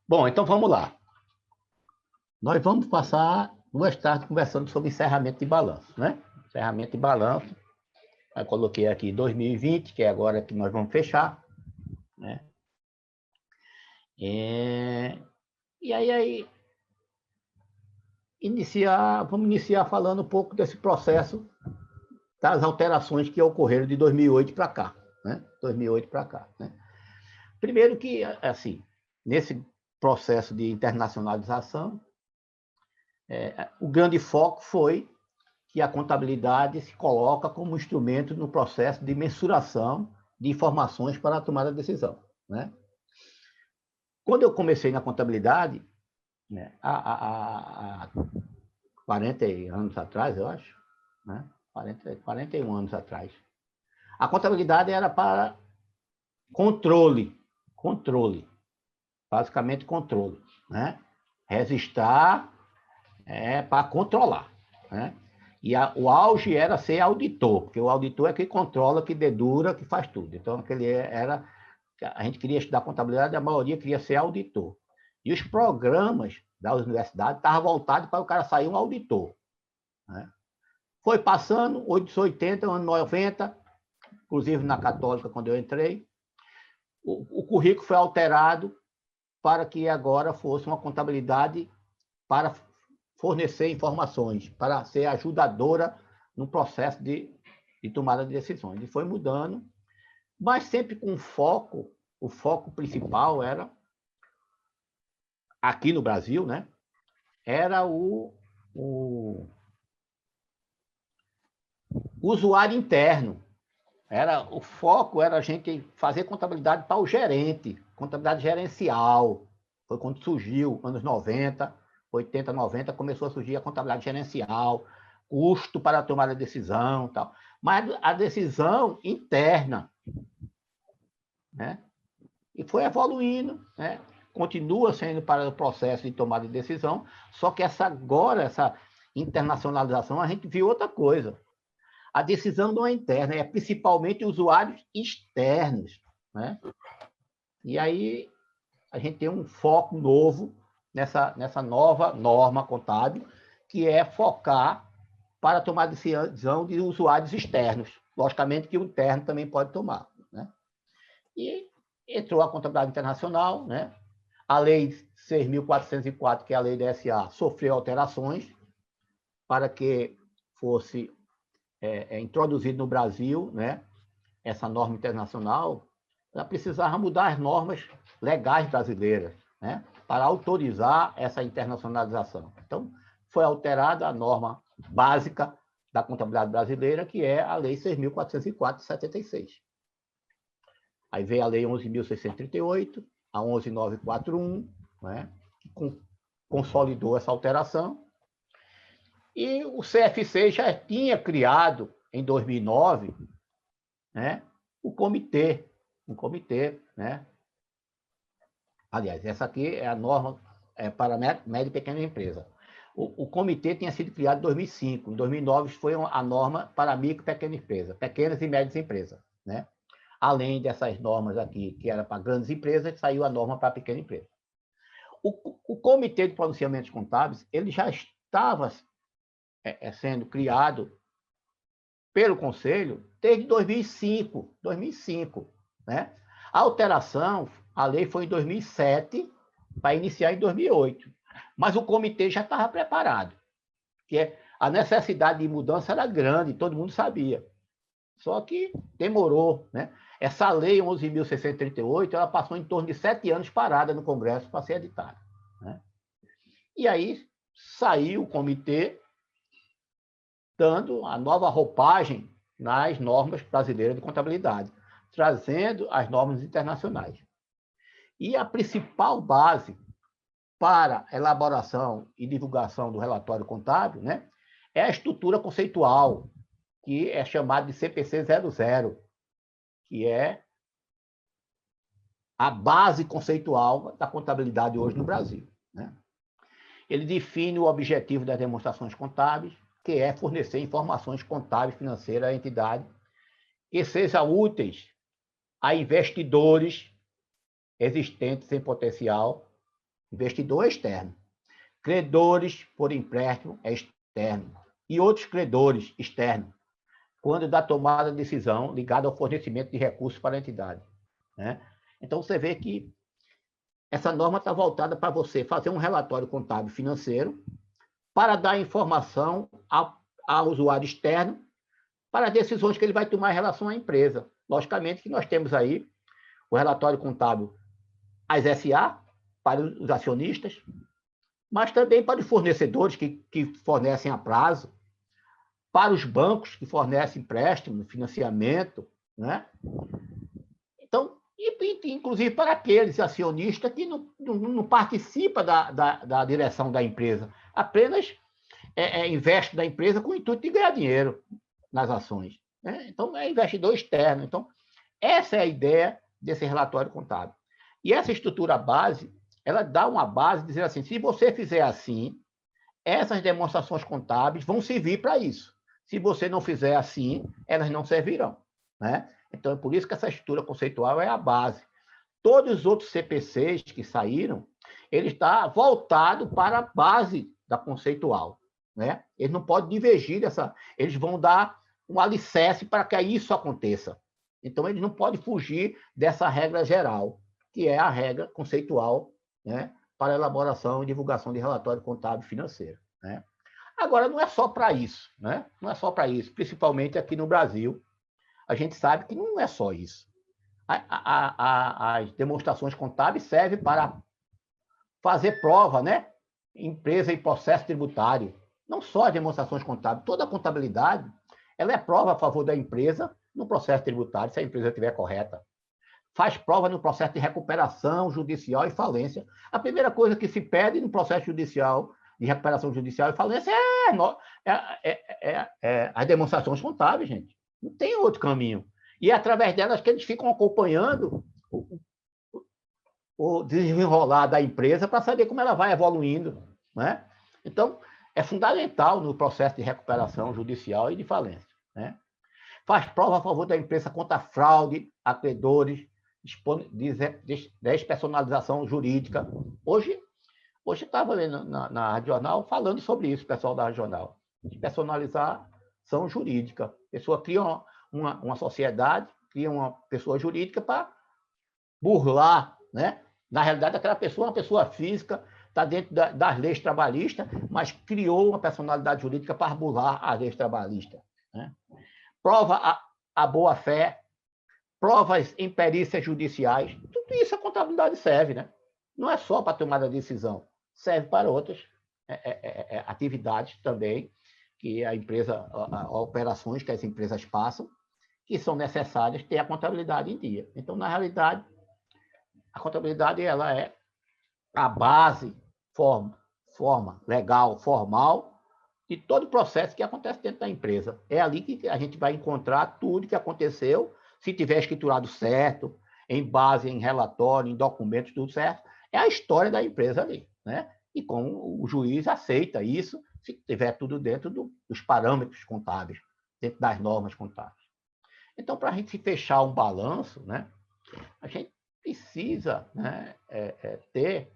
Bom, então vamos lá. Nós vamos passar 2 tardes conversando sobre encerramento de balanço, né? Encerramento de balanço. Eu coloquei aqui 2020, que é agora que nós vamos fechar, né? E aí vamos iniciar falando um pouco desse processo das alterações que ocorreram de 2008 para cá, né? 2008 para cá, né? Primeiro que, assim, nesse processo de internacionalização, o grande foco foi que a contabilidade se coloca como instrumento no processo de mensuração de informações para a tomada de decisão, né? Quando eu comecei na contabilidade, né, há 40 anos atrás, eu acho, né? 41 anos atrás, a contabilidade era para controle, basicamente controle, né? Registrar para controlar, né? E o auge era ser auditor, porque o auditor é que controla, que dedura, que faz tudo. Então, a gente queria estudar contabilidade, a maioria queria ser auditor. E os programas das universidades estavam voltados para o cara sair um auditor, né? Foi passando, 80, anos 90, inclusive na Católica, quando eu entrei, o currículo foi alterado para que agora fosse uma contabilidade para fornecer informações, para ser ajudadora no processo de tomada de decisões. E foi mudando, mas sempre com foco, o foco principal era, aqui no Brasil, né? Era o usuário interno. O foco era a gente fazer contabilidade para o gerente, contabilidade gerencial. Foi quando surgiu, anos 90, 80, 90, começou a surgir a contabilidade gerencial, custo para tomar a decisão e tal. Mas a decisão interna, né? E foi evoluindo, né? Continua sendo para o processo de tomada de decisão, só que essa internacionalização, a gente viu outra coisa. A decisão não é interna, é principalmente usuários externos, né? E aí a gente tem um foco novo nessa nova norma contábil, que é focar para tomar decisão de usuários externos. Logicamente que o interno também pode tomar, né? E entrou a contabilidade internacional, né? A lei 6.404, que é a lei da SA, sofreu alterações para que fosse introduzido no Brasil, né? Essa norma internacional. Ela precisava mudar as normas legais brasileiras, né? Para autorizar essa internacionalização. Então, foi alterada a norma básica da contabilidade brasileira, que é a Lei 6.404 de 76. Aí veio a Lei 11.638, a 11.941, né? Que consolidou essa alteração. E o CFC já tinha criado, em 2009, né, um comitê, né? Aliás, essa aqui é a norma para média e pequena empresa. O comitê tinha sido criado em 2005. Em 2009 foi a norma para micro e pequena empresa, pequenas e médias empresas, né? Além dessas normas aqui, que era para grandes empresas, saiu a norma para pequena empresa. O comitê de pronunciamentos contábeis, ele já estava sendo criado pelo Conselho desde 2005, né? A alteração, a lei foi em 2007, para iniciar em 2008. Mas o comitê já estava preparado, que a necessidade de mudança era grande, todo mundo sabia. Só que demorou, né? Essa lei 11.638, ela passou em torno de 7 anos parada no Congresso para ser editada, né? E aí saiu o comitê dando a nova roupagem nas normas brasileiras de contabilidade, trazendo as normas internacionais. E a principal base para elaboração e divulgação do relatório contábil, né, é a estrutura conceitual, que é chamada de CPC 00, que é a base conceitual da contabilidade hoje no Brasil, né? Ele define o objetivo das demonstrações contábeis, que é fornecer informações contábeis financeiras à entidade que sejam úteis a investidores existentes em potencial Investidor externo. Credores por empréstimo é externo. E outros credores externos, quando da tomada de decisão ligada ao fornecimento de recursos para a entidade. Né? Então, você vê que essa norma está voltada para você fazer um relatório contábil financeiro para dar informação ao usuário externo para as decisões que ele vai tomar em relação à empresa. Logicamente que nós temos aí o relatório contábil às SA, para os acionistas, mas também para os fornecedores que fornecem a prazo, para os bancos que fornecem empréstimo, financiamento, né? Então, inclusive para aqueles acionistas que não participam da direção da empresa, apenas investe na empresa com o intuito de ganhar dinheiro nas ações. Né? Então, é investidor externo. Então, essa é a ideia desse relatório contábil. E essa estrutura base, ela dá uma base dizendo assim, se você fizer assim, essas demonstrações contábeis vão servir para isso. Se você não fizer assim, elas não servirão. Né? Então, é por isso que essa estrutura conceitual é a base. Todos os outros CPCs que saíram, ele está voltado para a base da conceitual. Né? Eles não podem divergir dessa... Eles vão dar um alicerce para que isso aconteça. Então, eles não podem fugir dessa regra geral, que é a regra conceitual, né, para elaboração e divulgação de relatório contábil financeiro. Né? Agora, não é só para isso. Né? Não é só para isso. Principalmente aqui no Brasil, a gente sabe que não é só isso. As demonstrações contábeis servem para fazer prova, né? Empresa e processo tributário. Não só as demonstrações contábeis, toda a contabilidade, ela é prova a favor da empresa no processo tributário, se a empresa estiver correta. Faz prova no processo de recuperação judicial e falência. A primeira coisa que se pede no processo judicial, de recuperação judicial e falência, as demonstrações contábeis, gente. Não tem outro caminho. E é através delas que eles ficam acompanhando o desenrolar da empresa para saber como ela vai evoluindo. Né? Então, é fundamental no processo de recuperação judicial e de falência. Né? Faz prova a favor da empresa contra fraude, acreedores, despersonalização jurídica. Hoje estava lendo na Rádio Jornal falando sobre isso, o pessoal da Rádio Jornal. Despersonalização jurídica. A pessoa cria uma sociedade, cria uma pessoa jurídica para burlar, né? Na realidade, aquela pessoa é uma pessoa física, está dentro das leis trabalhistas, mas criou uma personalidade jurídica para burlar as leis trabalhistas. Né? Prova a boa-fé, provas em perícias judiciais, tudo isso a contabilidade serve, né? Não é só para tomar a decisão, serve para outras atividades também, que a empresa, operações que as empresas passam, que são necessárias ter a contabilidade em dia. Então, na realidade, a contabilidade ela é a base, forma legal, formal, de todo o processo que acontece dentro da empresa. É ali que a gente vai encontrar tudo que aconteceu, se tiver escriturado certo, em base em relatório, em documentos, tudo certo, é a história da empresa ali. Né? E como o juiz aceita isso, se tiver tudo dentro dos parâmetros contábeis, dentro das normas contábeis. Então, para a gente fechar um balanço, né, a gente precisa, né, ter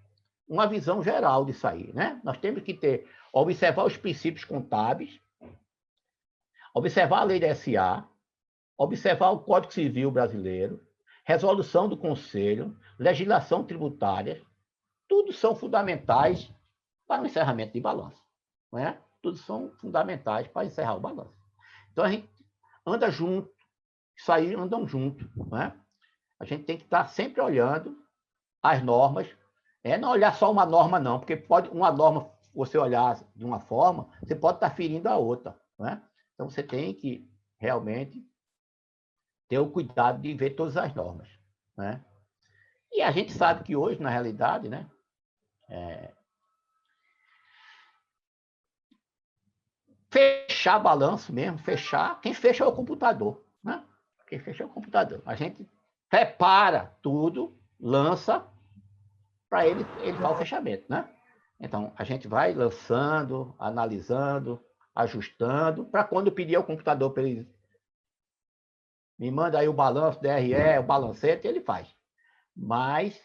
uma visão geral disso aí. Né? Nós temos que observar os princípios contábeis, observar a lei da SA, observar o Código Civil brasileiro, resolução do Conselho, legislação tributária, tudo são fundamentais para o encerramento de balanço. Não é? Tudo são fundamentais para encerrar o balanço. Então, a gente anda junto, isso aí andam junto. Não é? A gente tem que estar sempre olhando as normas, não olhar só uma norma, não, porque pode uma norma, você olhar de uma forma, você pode estar ferindo a outra. Não é? Então, você tem que realmente ter o cuidado de ver todas as normas. Né? E a gente sabe que hoje, na realidade, né, fechar balanço mesmo, quem fecha é o computador. Né? Quem fecha é o computador. A gente prepara tudo, lança, para ele dar o fechamento. Né? Então, a gente vai lançando, analisando, ajustando, para quando pedir ao computador para ele me manda aí o balanço, DRE, o balancete, ele faz. Mas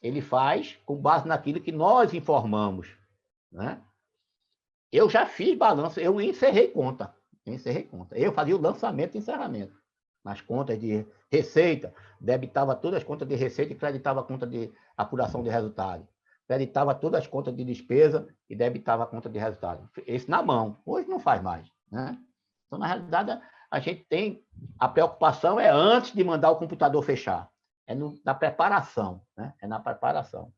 ele faz com base naquilo que nós informamos, né? Eu já fiz balanço, eu encerrei conta. Eu fazia o lançamento e encerramento. Nas contas de receita, debitava todas as contas de receita e creditava a conta de apuração de resultado. Creditava todas as contas de despesa e debitava a conta de resultado. Esse na mão. Hoje não faz mais, né? Então, na realidade, a gente tem... A preocupação é antes de mandar o computador fechar. É na preparação, né? É na preparação.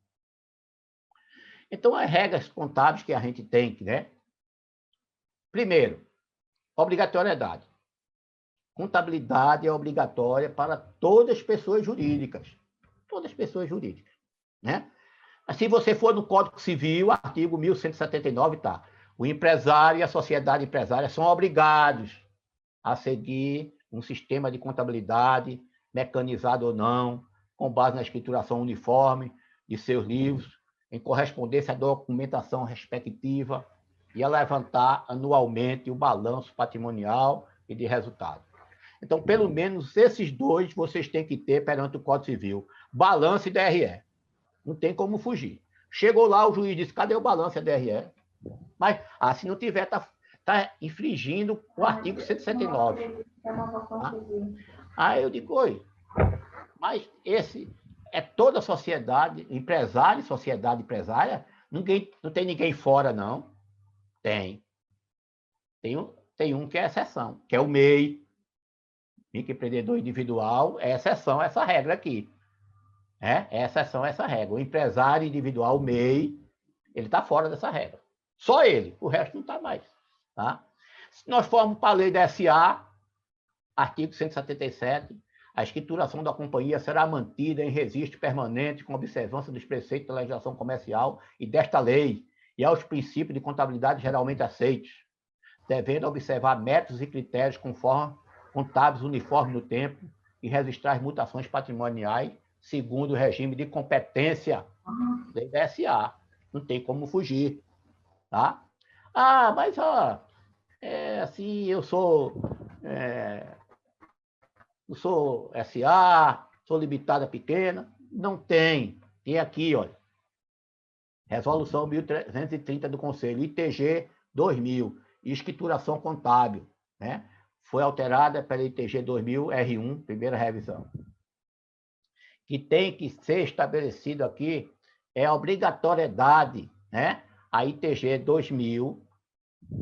Então, as regras contábeis que a gente tem, né? Primeiro, obrigatoriedade. Contabilidade é obrigatória para todas as pessoas jurídicas. Todas as pessoas jurídicas, né? Se você for no Código Civil, artigo 1179, tá. O empresário e a sociedade empresária são obrigados a seguir um sistema de contabilidade, mecanizado ou não, com base na escrituração uniforme de seus livros, em correspondência à documentação respectiva, e a levantar anualmente o balanço patrimonial e de resultado. Então, pelo menos esses dois vocês têm que ter perante o Código Civil: balanço e DRE. Não tem como fugir. Chegou lá, o juiz disse: cadê o balanço e a DRE? Mas, se não tiver, está infringindo o artigo 179. Tá? Aí eu digo: oi, mas esse é toda a sociedade, empresário, sociedade empresária, não tem ninguém fora, não. Tem. Tem um que é exceção, que é o MEI, microempreendedor individual, é exceção essa regra aqui. É exceção essa regra. O empresário individual, o MEI, ele está fora dessa regra. Só ele, o resto não está mais. Tá? Se nós formos para a lei da SA, artigo 177, a escrituração da companhia será mantida em registro permanente com observância dos preceitos da legislação comercial e desta lei, e aos princípios de contabilidade geralmente aceitos, devendo observar métodos e critérios contábeis uniformes no tempo e registrar as mutações patrimoniais segundo o regime de competência lei da SA. Não tem como fugir. Tá? Mas assim, eu sou SA, sou limitada pequena. Não tem. Tem aqui, olha, Resolução 1330 do Conselho, ITG 2000, escrituração contábil, né? Foi alterada pela ITG 2000 R1, primeira revisão. Que tem que ser estabelecido aqui é a obrigatoriedade, né? A ITG 2000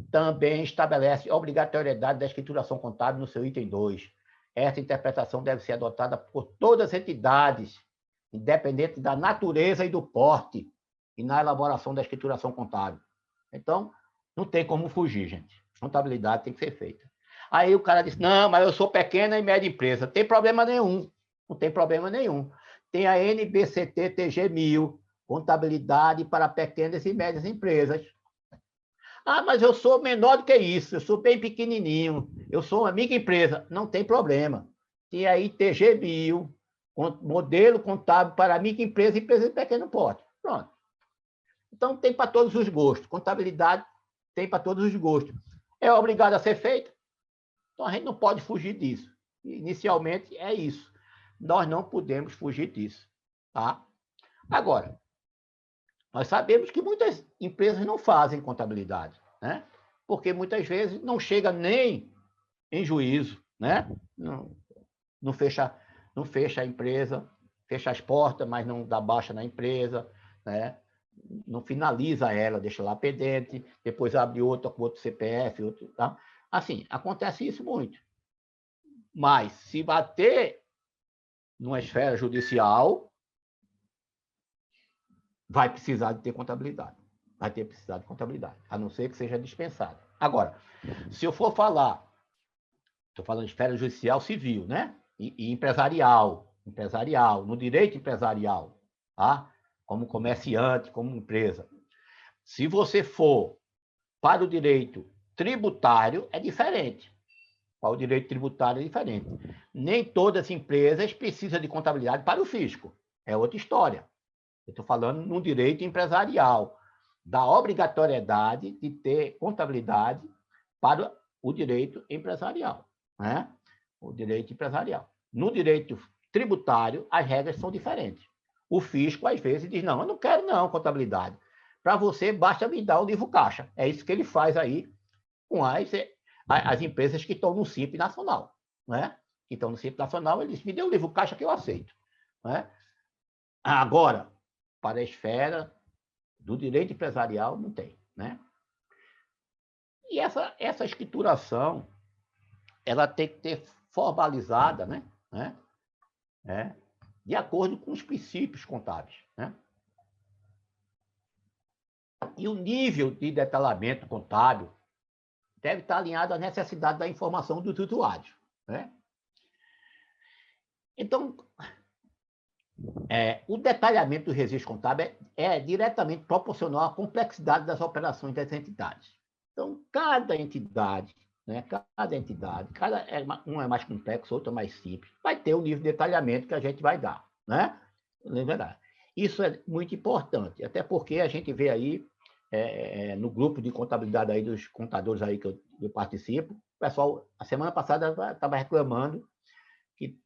também estabelece a obrigatoriedade da escrituração contábil no seu item 2. Essa interpretação deve ser adotada por todas as entidades, independente da natureza e do porte, e na elaboração da escrituração contábil. Então, não tem como fugir, gente. Contabilidade tem que ser feita. Aí o cara disse: não, mas eu sou pequena e média empresa. Não tem problema nenhum. Não tem problema nenhum. Tem a NBCT TG 1000, contabilidade para pequenas e médias empresas. Mas eu sou menor do que isso, eu sou bem pequenininho, eu sou uma microempresa. Não tem problema. Tem aí TG 1000, modelo contábil para microempresa e empresa de pequeno porte. Pronto. Então, tem para todos os gostos. Contabilidade tem para todos os gostos. É obrigado a ser feita. Então, a gente não pode fugir disso. Inicialmente, é isso. Nós não podemos fugir disso. Tá? Agora, nós sabemos que muitas empresas não fazem contabilidade, né? Porque muitas vezes não chega nem em juízo, né? Não fecha a empresa, fecha as portas, mas não dá baixa na empresa, né? Não finaliza ela, deixa lá pendente, depois abre outra com outro CPF, outro, tá? Assim, acontece isso muito. Mas, se bater numa esfera judicial, vai precisar de ter contabilidade. Vai ter precisar de contabilidade, a não ser que seja dispensado. Agora, se eu for falar, estou falando de esfera judicial civil, né? E empresarial, no direito empresarial, tá? Como comerciante, como empresa. Se você for para o direito tributário, é diferente. Para o direito tributário é diferente. Nem todas as empresas precisam de contabilidade para o fisco. É outra história. Eu estou falando no direito empresarial, da obrigatoriedade de ter contabilidade para o direito empresarial, né? O direito empresarial. No direito tributário, as regras são diferentes. O fisco, às vezes, diz, não, eu não quero não contabilidade. Para você, basta me dar o livro caixa. É isso que ele faz aí com as empresas que estão no Simples Nacional. Né? Que estão no Simples Nacional, eles me dão o livro caixa que eu aceito. Né? Agora, para a esfera do direito empresarial, não tem. Né? E essa escrituração, ela tem que ter formalizada, né? De acordo com os princípios contábeis. Né? E o nível de detalhamento contábil deve estar alinhado à necessidade da informação dos usuários. Né? Então, o detalhamento do registro contábil é diretamente proporcional à complexidade das operações das entidades. Então, cada entidade, um é mais complexo, outro é mais simples, vai ter o nível de detalhamento que a gente vai dar. Né? Isso é muito importante, até porque a gente vê aí, no grupo de contabilidade aí dos contadores aí que eu participo, o pessoal, a semana passada, estava reclamando que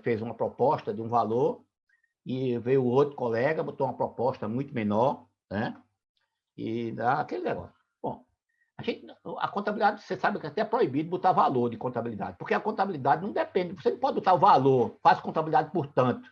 fez uma proposta de um valor e veio outro colega, botou uma proposta muito menor, né? E dá aquele negócio. Bom, a contabilidade, você sabe que até é proibido botar valor de contabilidade, porque a contabilidade não depende, você não pode botar o valor, faz contabilidade por tanto.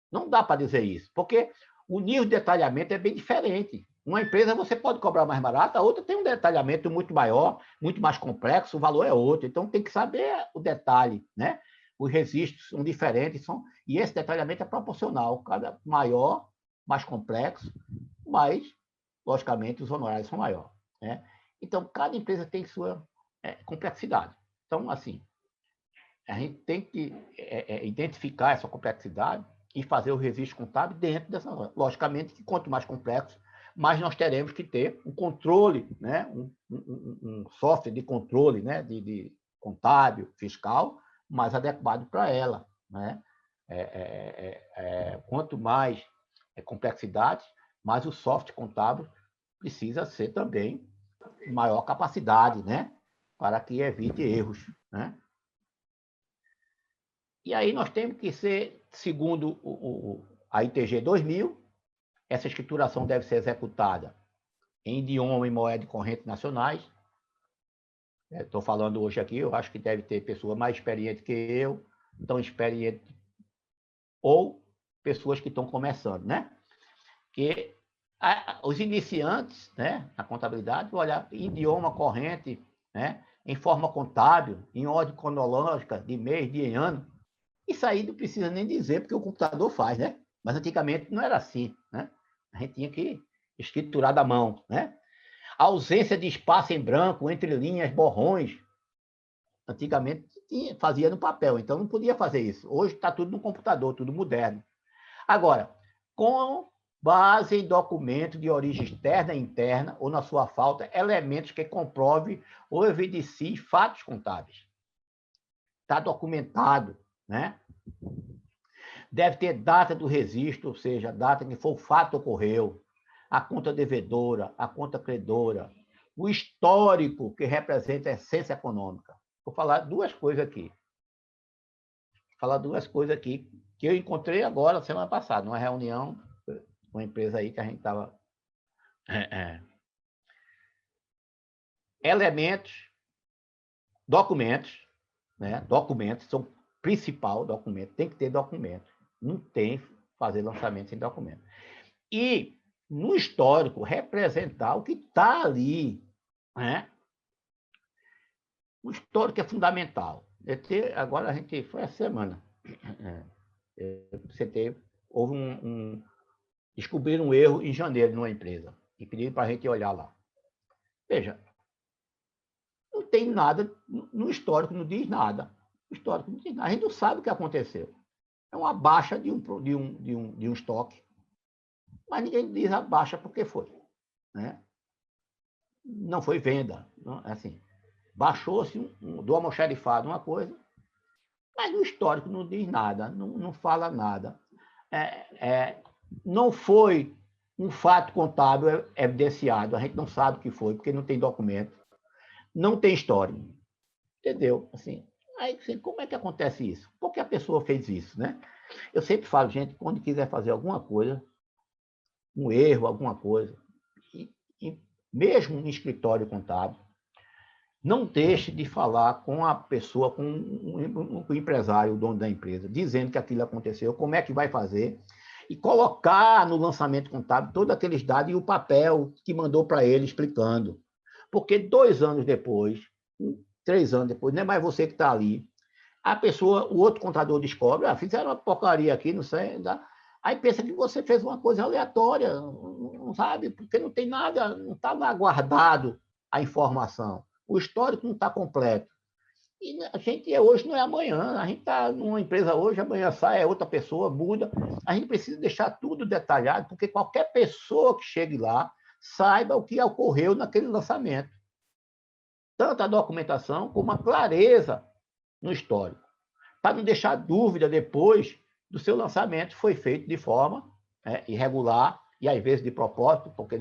Não dá para dizer isso, porque o nível de detalhamento é bem diferente. Uma empresa você pode cobrar mais barata, a outra tem um detalhamento muito maior, muito mais complexo, o valor é outro. Então, tem que saber o detalhe, né? Os registros são diferentes, e esse detalhamento é proporcional. Cada maior, mais complexo, mais, logicamente, os honorários são maiores. Né? Então, cada empresa tem sua complexidade. Então, assim, a gente tem que identificar essa complexidade e fazer o registro contábil dentro dessa. Logicamente que quanto mais complexo, mais nós teremos que ter um controle, né? um software de controle, né? de contábil, fiscal, mais adequado para ela. Né? Quanto mais complexidade, mais o software contábil precisa ser também maior capacidade, né? Para que evite erros. Né? E aí nós temos que ser, segundo a ITG 2000, essa escrituração deve ser executada em idioma e moeda corrente nacionais. Estou falando hoje aqui, eu acho que deve ter pessoa mais experiente que eu, tão experiente, ou pessoas que estão começando, né? Que os iniciantes, né, na contabilidade, vão olhar idioma corrente, né, em forma contábil, em ordem cronológica, de mês, de ano. Isso aí não precisa nem dizer, porque o computador faz, né? Mas antigamente não era assim, né? A gente tinha que escriturar da mão, né? A ausência de espaço em branco, entre linhas, borrões. Antigamente fazia no papel, então não podia fazer isso. Hoje está tudo no computador, tudo moderno. Agora, com base em documento de origem externa e interna, ou na sua falta, elementos que comprove ou evidencie fatos contábeis. Está documentado, né? Deve ter data do registro, ou seja, a data que o fato ocorreu, a conta devedora, a conta credora, o histórico que representa a essência econômica. Vou falar duas coisas aqui. Que eu encontrei agora, semana passada, numa reunião com uma empresa aí que a gente estava... Elementos, documentos, né? Documentos são principal documento, tem que ter documento. Não tem fazer lançamento sem documento. E, no histórico, representar o que está ali. Né? O histórico é fundamental. Agora a gente foi essa semana. Houve descobriram um erro em janeiro numa empresa e pediram para a gente olhar lá. Veja, não tem nada no histórico, não diz nada. O histórico não diz nada. A gente não sabe o que aconteceu. É uma baixa de um estoque, mas ninguém diz a baixa porque foi. Né? Não foi venda. Não, assim, baixou-se do almoxarifado uma coisa, mas no histórico não diz nada, não fala nada. Não foi um fato contábil evidenciado, a gente não sabe o que foi, porque não tem documento, não tem história. Entendeu? Assim, aí, como é que acontece isso? Por que a pessoa fez isso? Né? Eu sempre falo, gente, quando quiser fazer alguma coisa, um erro, alguma coisa, e mesmo em escritório contábil, não deixe de falar com a pessoa, com o empresário, o dono da empresa, dizendo que aquilo aconteceu, como é que vai fazer, e colocar no lançamento contábil todos aqueles dados e o papel que mandou para ele explicando. Porque 2 anos depois, 3 anos depois, não é mais você que está ali. A pessoa, o outro contador descobre, fizeram uma porcaria aqui, não sei. Aí pensa que você fez uma coisa aleatória, não sabe, porque não tem nada, não está lá guardado a informação. O histórico não está completo. E a gente hoje não é amanhã. A gente está numa empresa hoje, amanhã sai, é outra pessoa, muda. A gente precisa deixar tudo detalhado, porque qualquer pessoa que chegue lá saiba o que ocorreu naquele lançamento. Tanto a documentação como a clareza no histórico. Para não deixar dúvida depois do seu lançamento, foi feito de forma irregular e às vezes de propósito. Porque...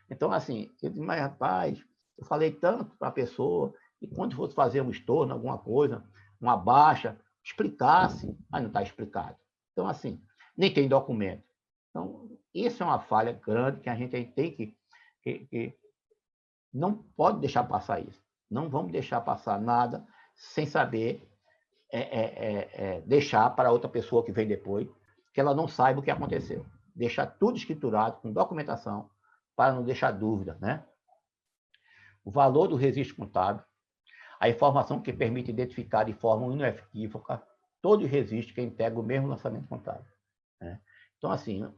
Então, assim, eu disse, mas rapaz, eu falei tanto para a pessoa, e quando fosse fazer um estorno, alguma coisa, uma baixa, explicasse, mas não está explicado. Então, assim, nem tem documento. Então, isso é uma falha grande que a gente tem que não pode deixar passar isso. Não vamos deixar passar nada sem saber deixar para outra pessoa que vem depois, que ela não saiba o que aconteceu. Deixar tudo escriturado, com documentação, para não deixar dúvida, né? O valor do registro contábil, a informação que permite identificar de forma inequívoca todo o registro que integra o mesmo lançamento contábil. Né? Então, assim,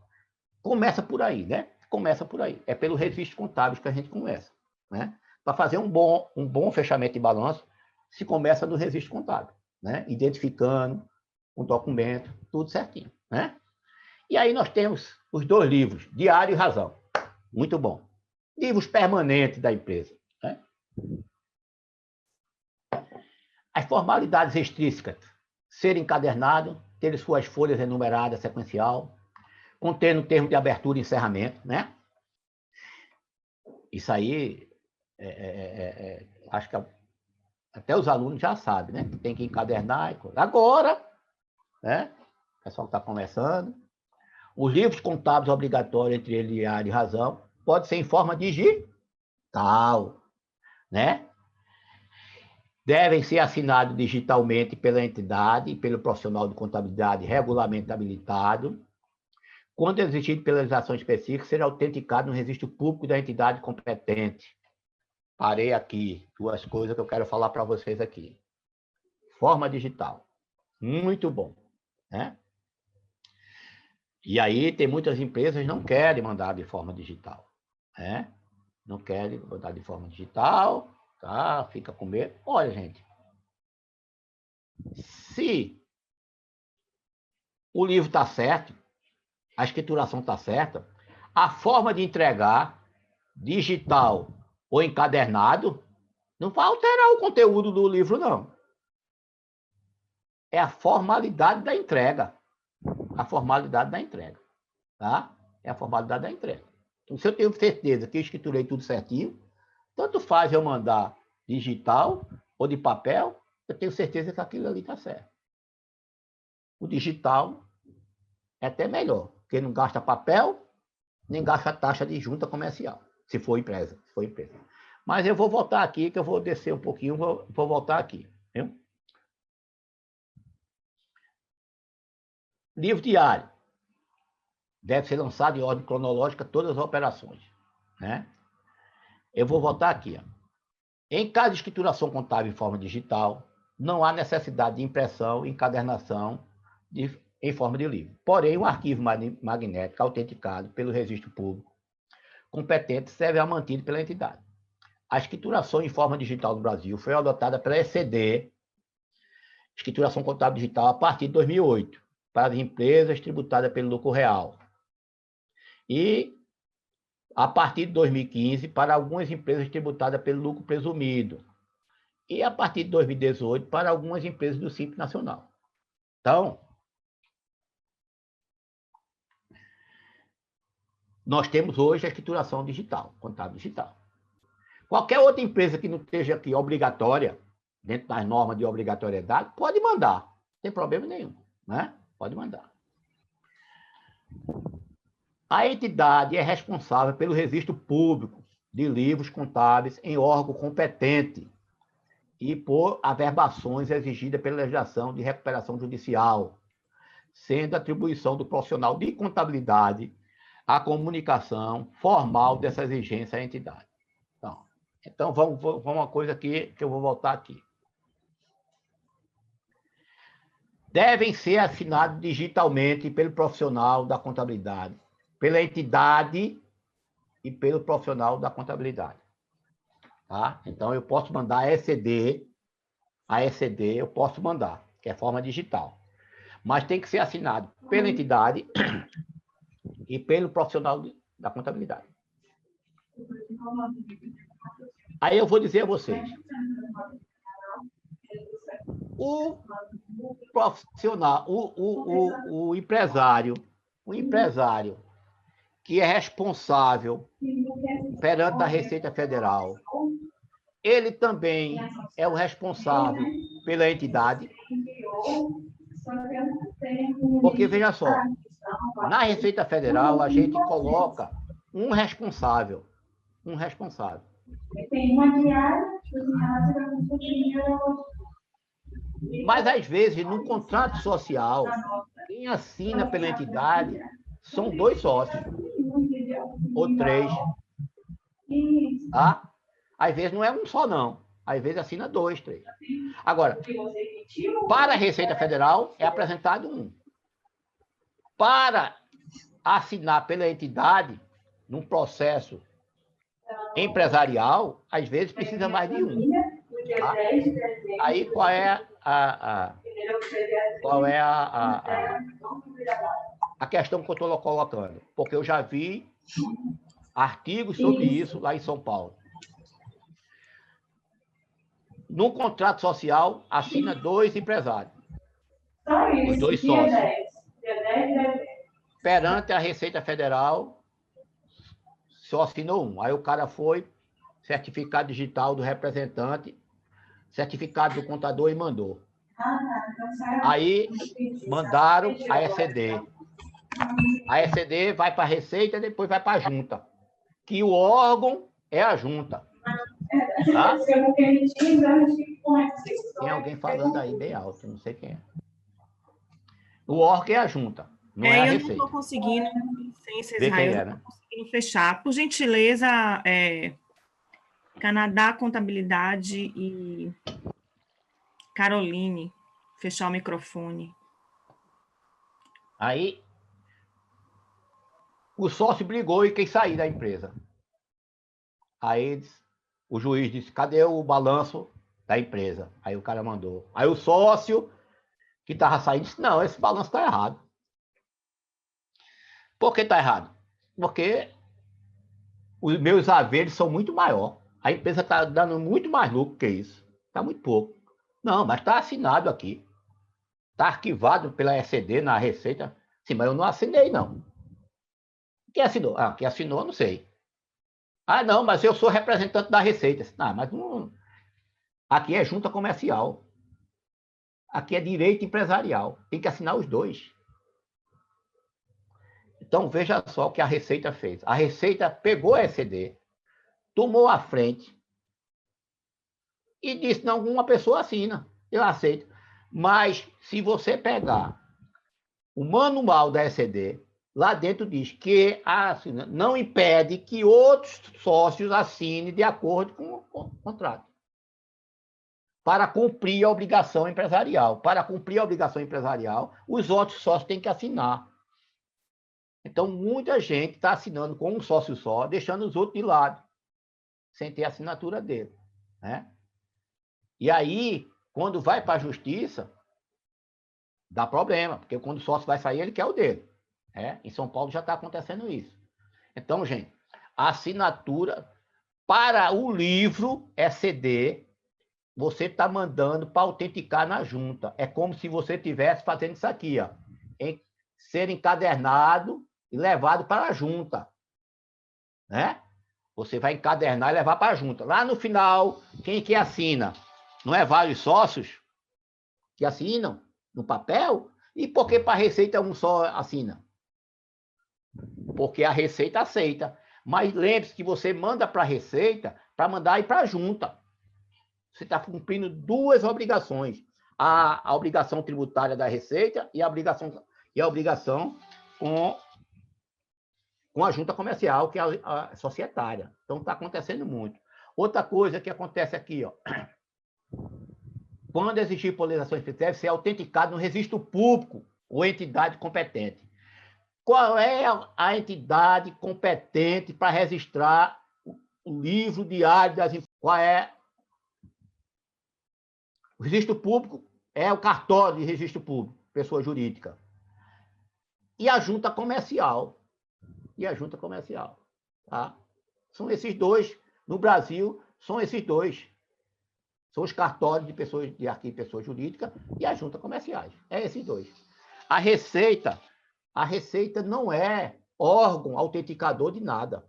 começa por aí, né? Começa por aí. É pelo registro contábil que a gente começa. Né? Para fazer um bom fechamento de balanço, se começa do registro contábil, né? Identificando um documento, tudo certinho. Né? E aí nós temos os 2 livros, Diário e Razão. Muito bom. Livros permanentes da empresa. Né? As formalidades extrínsecas, ser encadernado, ter suas folhas enumeradas sequencial, contendo termo de abertura e encerramento, né? Isso aí, acho que até os alunos já sabem, né? Que tem que encadernar. Agora, né? O pessoal está conversando. Os livros contábeis obrigatórios, entre ele Diário e Razão, pode ser em forma digital, né? Devem ser assinados digitalmente pela entidade e pelo profissional de contabilidade regularmente habilitado. Quando exigido pela legislação específica, será autenticado no registro público da entidade competente. Parei aqui, 2 coisas que eu quero falar para vocês aqui. Forma digital. Muito bom. Né? E aí tem muitas empresas que não querem mandar de forma digital. Né? Não querem mandar de forma digital, tá? Fica com medo. Olha, gente, se o livro está certo, a escrituração está certa, a forma de entregar, digital ou encadernado, não vai alterar o conteúdo do livro, não. É a formalidade da entrega. A formalidade da entrega. Tá? É a formalidade da entrega. Então, se eu tenho certeza que eu escriturei tudo certinho, tanto faz eu mandar digital ou de papel, eu tenho certeza que aquilo ali está certo. O digital é até melhor, porque não gasta papel, nem gasta taxa de junta comercial, se for empresa. Mas eu vou voltar aqui, que eu vou descer um pouquinho, vou voltar aqui. Viu? Livro diário. Deve ser lançado em ordem cronológica todas as operações. Né? Eu vou voltar aqui. Ó. Em caso de escrituração contábil em forma digital, não há necessidade de impressão e encadernação em forma de livro. Porém, um arquivo magnético autenticado pelo registro público competente será mantido pela entidade. A escrituração em forma digital no Brasil foi adotada pela ECD, escrituração contábil digital, a partir de 2008, para as empresas tributadas pelo lucro real. E, a partir de 2015, para algumas empresas tributadas pelo lucro presumido. E, a partir de 2018, para algumas empresas do Simples Nacional. Então, nós temos hoje a escrituração digital, contábil digital. Qualquer outra empresa que não esteja aqui obrigatória, dentro das normas de obrigatoriedade, pode mandar. Não tem problema nenhum. Né? Pode mandar. A entidade é responsável pelo registro público de livros contábeis em órgão competente e por averbações exigidas pela legislação de recuperação judicial, sendo atribuição do profissional de contabilidade a comunicação formal dessa exigência à entidade. Então vamos uma coisa aqui que eu vou voltar aqui. Devem ser assinados digitalmente pelo profissional da contabilidade, pela entidade e pelo profissional da contabilidade. Tá? Então, eu posso mandar a ECD eu posso mandar, que é forma digital. Mas tem que ser assinado pela entidade e pelo profissional da contabilidade. Aí eu vou dizer a vocês. O profissional, o empresário que é responsável perante a Receita Federal, ele também é o responsável pela entidade. Porque, veja só, na Receita Federal, a gente coloca um responsável. Mas, às vezes, no contrato social, quem assina pela entidade são 2 sócios, ou 3. Tá? Às vezes não é um só, não. Às vezes assina 2, 3. Agora, para a Receita Federal, é apresentado 1. Para assinar pela entidade, num processo empresarial, às vezes precisa mais de 1. Tá? Aí, qual é a questão que eu estou colocando? Porque eu já vi artigos sobre isso lá em São Paulo. No contrato social, assina 2 empresários. Os 2 sócios. Perante a Receita Federal, só assinou 1. Aí o cara foi, certificado digital do representante, certificado do contador e mandou. Aí mandaram a ECD. A ECD vai para a Receita e depois vai para a Junta. Que o órgão é a Junta. Tá? Tem alguém falando aí bem alto, não sei quem é. O órgão é a Junta, não é a Receita. Eu não estou conseguindo, licença, Israel, eu não estou conseguindo fechar. Por gentileza, Canadá Contabilidade e Caroline, fechar o microfone. Aí, o sócio brigou e quis sair da empresa. Aí, o juiz disse, cadê o balanço da empresa? Aí o cara mandou. Aí o sócio que estava saindo disse, não, esse balanço está errado. Por que está errado? Porque os meus haveres são muito maior. A empresa está dando muito mais lucro que isso. Está muito pouco. Não, mas está assinado aqui. Está arquivado pela ECD na Receita. Sim, mas eu não assinei, não. Quem assinou? Ah, quem assinou, não sei. Ah, não, mas eu sou representante da Receita. Ah, mas não... Aqui é junta comercial. Aqui é direito empresarial. Tem que assinar os 2. Então, veja só o que a Receita fez. A Receita pegou a ECD, tomou a frente e disse, não, uma pessoa assina, eu aceito. Mas, se você pegar o manual da ECD, lá dentro diz que não impede que outros sócios assinem de acordo com o contrato. Para cumprir a obrigação empresarial. Para cumprir a obrigação empresarial, os outros sócios têm que assinar. Então, muita gente está assinando com um sócio só, deixando os outros de lado, sem ter a assinatura dele. Né? E aí, quando vai para a justiça, dá problema, porque quando o sócio vai sair, ele quer o dele. Né? Em São Paulo já está acontecendo isso. Então, gente, a assinatura para o livro ECD, você está mandando para autenticar na junta. É como se você estivesse fazendo isso aqui, ó, ser encadernado e levado para a junta. Né? Você vai encadernar e levar para a junta. Lá no final, quem que assina? Não é vários sócios que assinam no papel? E por que para a Receita um só assina? porque a Receita aceita. Mas lembre-se que você manda para a Receita para mandar ir para a Junta. Você está cumprindo duas obrigações. A obrigação tributária da Receita e a obrigação com a Junta Comercial, que é a societária. Então, está acontecendo muito. Outra coisa que acontece aqui, ó, quando exigir polarização deve ser autenticado no registro público ou entidade competente. Qual é a entidade competente para registrar o livro diário das informações? Qual é? O registro público é o cartório de registro público, pessoa jurídica. E a junta comercial. Tá? São esses dois. No Brasil, são esses dois. São os cartórios de arquivo de pessoa jurídica e a junta comerciais. É esses dois. A Receita não é órgão autenticador de nada.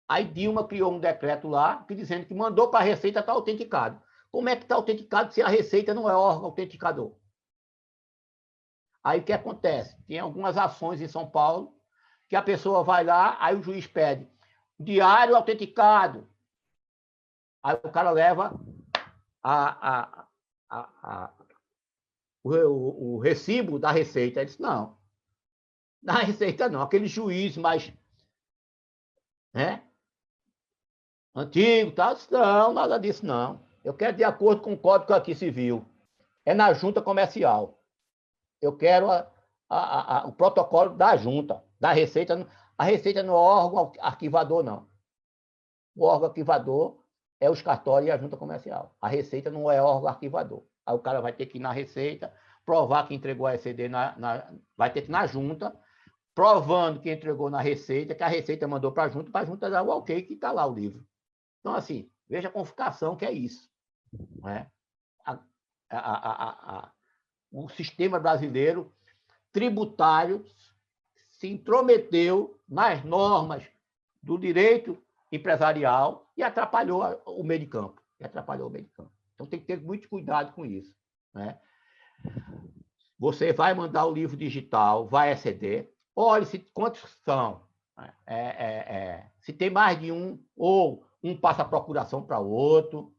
Aí Dilma criou um decreto lá dizendo que mandou para a Receita estar autenticado. Como é que está autenticado se a Receita não é órgão autenticador? Aí o que acontece? Tem algumas ações em São Paulo que a pessoa vai lá, aí o juiz pede diário autenticado. Aí o cara leva o recibo da Receita. Ele disse, não. Na Receita não. Aquele juiz mais antigo, tal, disse, não, nada disso não. Eu quero de acordo com o Código aqui Civil. É na junta comercial. Eu quero o protocolo da junta, da Receita. A Receita não é órgão arquivador, não. O órgão arquivador é os cartórios e a junta comercial. A Receita não é órgão arquivador. Aí o cara vai ter que ir na Receita, provar que entregou a ECD, vai ter que ir na junta, provando que entregou na Receita, que a Receita mandou para a junta dar o ok, que está lá o livro. Então, assim, veja a confiscação que é isso. Não é? O sistema brasileiro tributário se intrometeu nas normas do direito empresarial e atrapalhou o meio de campo. Então, tem que ter muito cuidado com isso. Né? Você vai mandar o livro digital, vai exceder. Olhe quantos são. Se tem mais de um, ou um passa a procuração para o outro.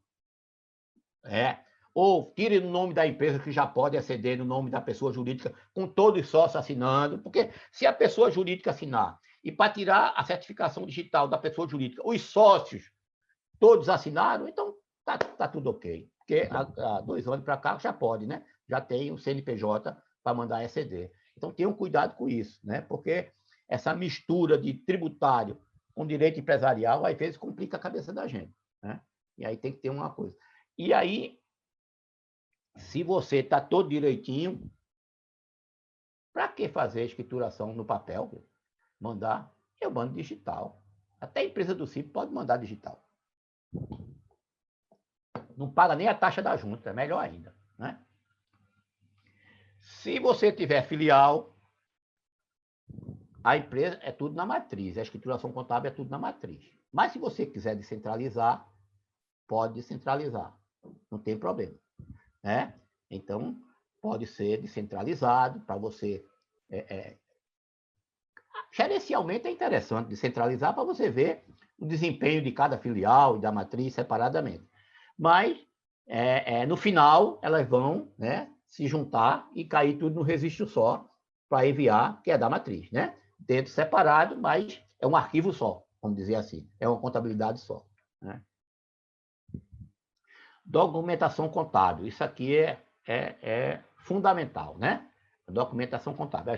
Ou tire no nome da empresa, que já pode exceder no nome da pessoa jurídica, com todos os sócios assinando. Porque se a pessoa jurídica assinar, e para tirar a certificação digital da pessoa jurídica, os sócios todos assinaram, então tá tudo ok. Porque há 2 anos para cá já pode, né? Já tem o CNPJ para mandar exceder. Então, tenham cuidado com isso, né? Porque essa mistura de tributário com direito empresarial, às vezes, complica a cabeça da gente. Né? E aí tem que ter uma coisa. E aí, se você está todo direitinho, para que fazer a escrituração no papel? Mandar, eu mando digital. Até a empresa do CIP pode mandar digital. Não paga nem a taxa da junta, é melhor ainda. Né? Se você tiver filial, a empresa é tudo na matriz, a escrituração contábil é tudo na matriz. Mas se você quiser descentralizar, pode descentralizar, não tem problema. Né? Então, pode ser descentralizado para você... Gerencialmente é interessante descentralizar para você ver o desempenho de cada filial e da matriz separadamente. Mas, no final, elas vão, né, se juntar e cair tudo no registro só para enviar, que é da matriz. Né? Dentro separado, mas é um arquivo só, vamos dizer assim. É uma contabilidade só. Né? Documentação contábil. Isso aqui é fundamental, né? A documentação contábil.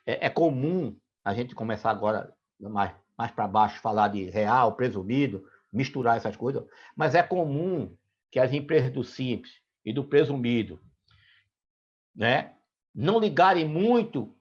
É comum a gente começar agora, mais para baixo, falar de real, presumido, misturar essas coisas, mas é comum que as empresas do Simples e do presumido, né, não ligarem muito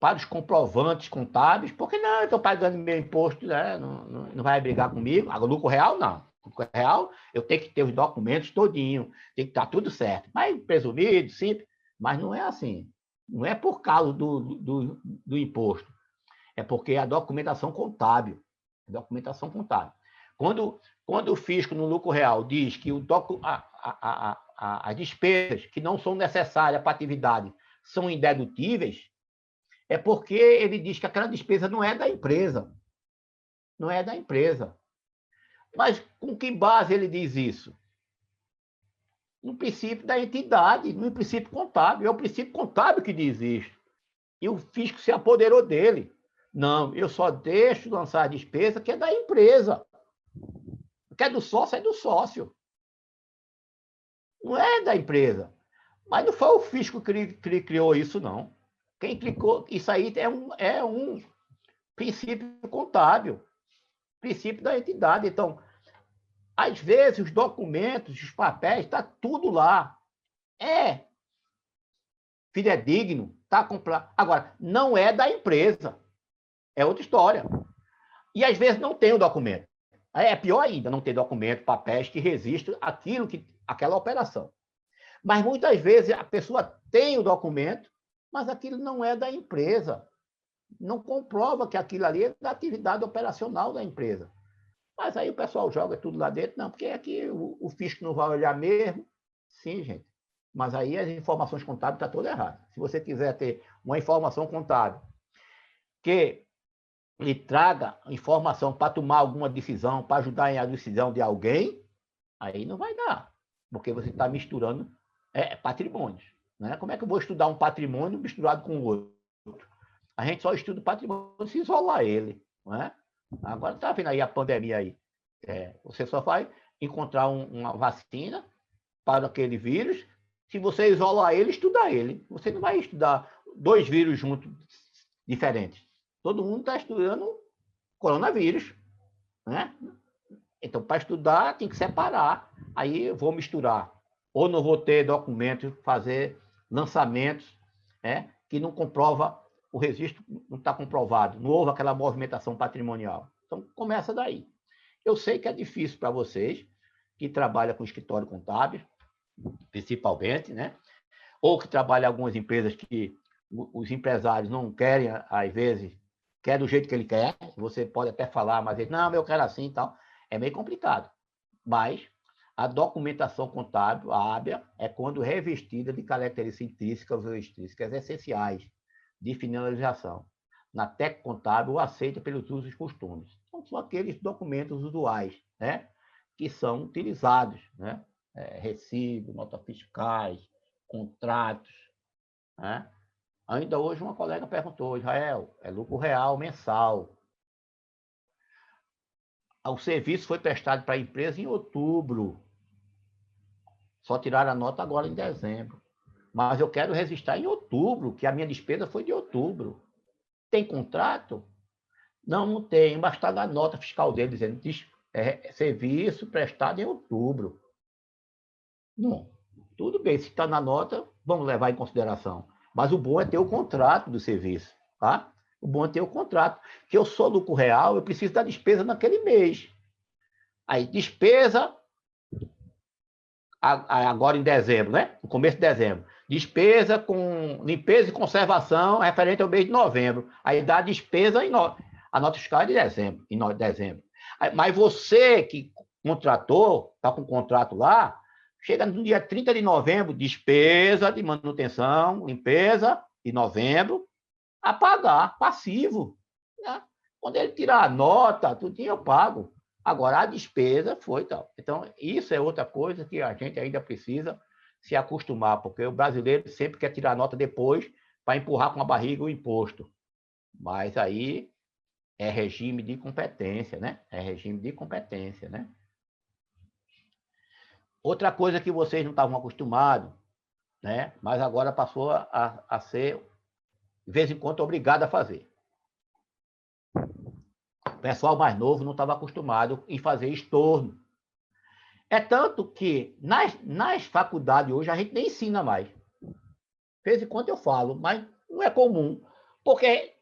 para os comprovantes contábeis, porque não, eu estou pagando meu imposto, né, não vai brigar comigo. Agora, lucro real, não. Lucro real, eu tenho que ter os documentos todinho, tem que estar tudo certo. Mas presumido, simples, mas não é assim. Não é por causa do imposto. É porque é a documentação contábil. Quando o fisco no lucro real diz que as despesas que não são necessárias para a atividade são indedutíveis, É porque ele diz que aquela despesa não é da empresa. Não é da empresa. Mas com que base ele diz isso? No princípio da entidade, no princípio contábil. É o princípio contábil que diz isso. E o fisco se apoderou dele. Não, eu só deixo lançar a despesa que é da empresa. O que é do sócio é do sócio. Não é da empresa. Mas não foi o fisco que criou isso, não. Quem clicou, isso aí é um princípio contábil, princípio da entidade. Então, às vezes, os documentos, os papéis, está tudo lá. É fidedigno, está comprado. Agora, não é da empresa. É outra história. E às vezes não tem o documento. É pior ainda, não ter documento, papéis que resistam aquela operação. Mas muitas vezes a pessoa tem o documento, mas aquilo não é da empresa. Não comprova que aquilo ali é da atividade operacional da empresa. Mas aí o pessoal joga tudo lá dentro, não, porque aqui o fisco não vai olhar mesmo. Sim, gente. Mas aí as informações contábeis estão todas erradas. Se você quiser ter uma informação contábil que lhe traga informação para tomar alguma decisão, para ajudar em a decisão de alguém, aí não vai dar. Porque você está misturando patrimônios. Né? Como é que eu vou estudar um patrimônio misturado com o outro? A gente só estuda o patrimônio se isolar ele. Não é? Agora está vendo aí a pandemia aí. Você só vai encontrar uma vacina para aquele vírus se você isolar ele e estudar ele. Você não vai estudar dois vírus juntos diferentes. Todo mundo está estudando coronavírus. Né? Então, para estudar, tem que separar. Aí eu vou misturar. Ou não vou ter documento, fazer lançamentos que não comprova, o registro não está comprovado, não houve aquela movimentação patrimonial. Então, começa daí. Eu sei que é difícil para vocês, que trabalham com escritório contábil, principalmente, né? Ou que trabalham em algumas empresas que os empresários não querem, às vezes, quer do jeito que ele quer, você pode até falar, mas ele, não, eu quero assim e tal. É meio complicado. Mas a documentação contábil, a ABIA, é quando revestida de características intrínsecas ou extrínsecas essenciais de finalização. Na técnica contábil, aceita pelos usos e costumes. Então, são aqueles documentos usuais, né, que são utilizados, né? Recibo, notas fiscais, contratos. Né? Ainda hoje uma colega perguntou, Israel, é lucro real mensal. O serviço foi prestado para a empresa em outubro. Só tiraram a nota agora em dezembro. Mas eu quero registrar em outubro, que a minha despesa foi de outubro. Tem contrato? Não, não tem. Mas está na nota fiscal dele dizendo serviço prestado em outubro. Não. Tudo bem, se está na nota, vamos levar em consideração. Mas o bom é ter o contrato do serviço. Tá? O bom é ter o contrato. Que eu sou lucro real, eu preciso da despesa naquele mês. Aí, despesa, agora em dezembro, né? No começo de dezembro. Despesa com limpeza e conservação referente ao mês de novembro. Aí dá a despesa a nota fiscal é de dezembro, em dezembro. Aí, mas você que contratou, está com o contrato lá, chega no dia 30 de novembro, despesa de manutenção, limpeza, de novembro, a pagar, passivo. Né? Quando ele tirar a nota, tudo eu pago. Agora, a despesa foi tal. Então, isso é outra coisa que a gente ainda precisa se acostumar, porque o brasileiro sempre quer tirar a nota depois para empurrar com a barriga o imposto. Mas aí é regime de competência, né? É regime de competência, né? Outra coisa que vocês não estavam acostumados, né? Mas agora passou a ser, de vez em quando, obrigado a fazer. O pessoal mais novo não estava acostumado em fazer estorno. É tanto que nas faculdades hoje a gente nem ensina mais. De vez em quando eu falo, mas não é comum. Porque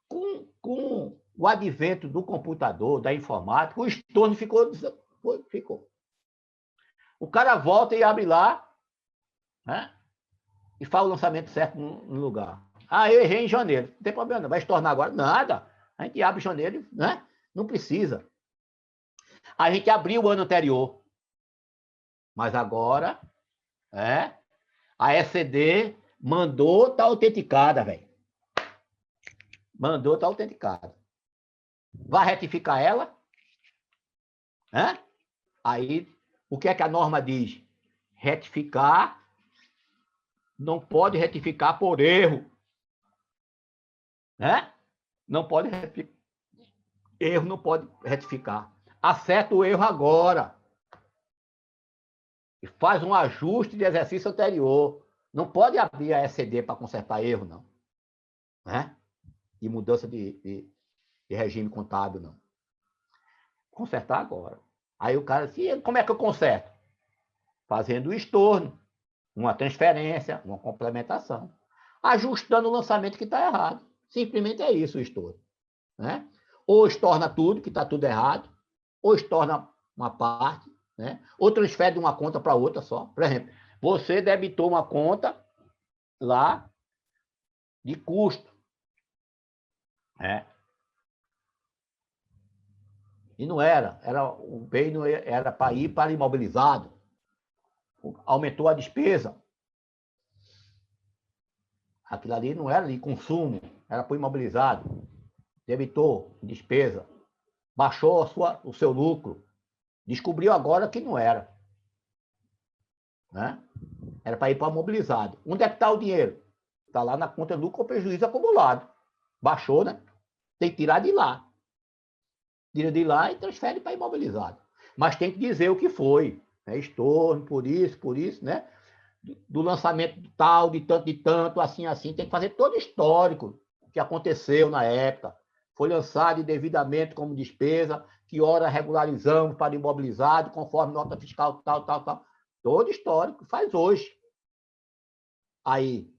com o advento do computador, da informática, o estorno ficou. O cara volta e abre lá, né? E faz o lançamento certo no lugar. Ah, eu errei em janeiro. Não tem problema, não. Vai estornar agora? Nada. A gente abre em janeiro, né? Não precisa. A gente abriu o ano anterior. Mas agora, a ECD mandou, tá autenticada, velho. Mandou, está autenticado. Vai retificar ela? Aí, o que é que a norma diz? Retificar, não pode retificar por erro. Não pode retificar. Erro não pode retificar. Acerta o erro agora. E faz um ajuste de exercício anterior. Não pode abrir a ECD para consertar erro, não. E mudança de regime contábil, não. Consertar agora. Aí o cara disse, como é que eu conserto? Fazendo o estorno, uma transferência, uma complementação. Ajustando o lançamento que está errado. Simplesmente é isso o estorno. Ou estorna tudo, que está tudo errado, ou estorna uma parte, ou transfere de uma conta para outra só. Por exemplo, você debitou uma conta lá de custo. E não era. O bem não era para ir para imobilizado. Aumentou a despesa. Aquilo ali não era de consumo, era para o imobilizado. Debitou despesa. Baixou o seu lucro. Descobriu agora que não era. Era para ir para o imobilizado. Onde é que está o dinheiro? Está lá na conta de lucro ou prejuízo acumulado. Baixou, né? Tem que tirar de lá. Tira de lá e transfere para imobilizado. Mas tem que dizer o que foi. Estorno, por isso, né? Do lançamento tal, de tanto, assim, tem que fazer todo o histórico que aconteceu na época. Foi lançado indevidamente como despesa, que hora regularizamos para imobilizado, conforme nota fiscal tal. Todo histórico, faz hoje. Aí,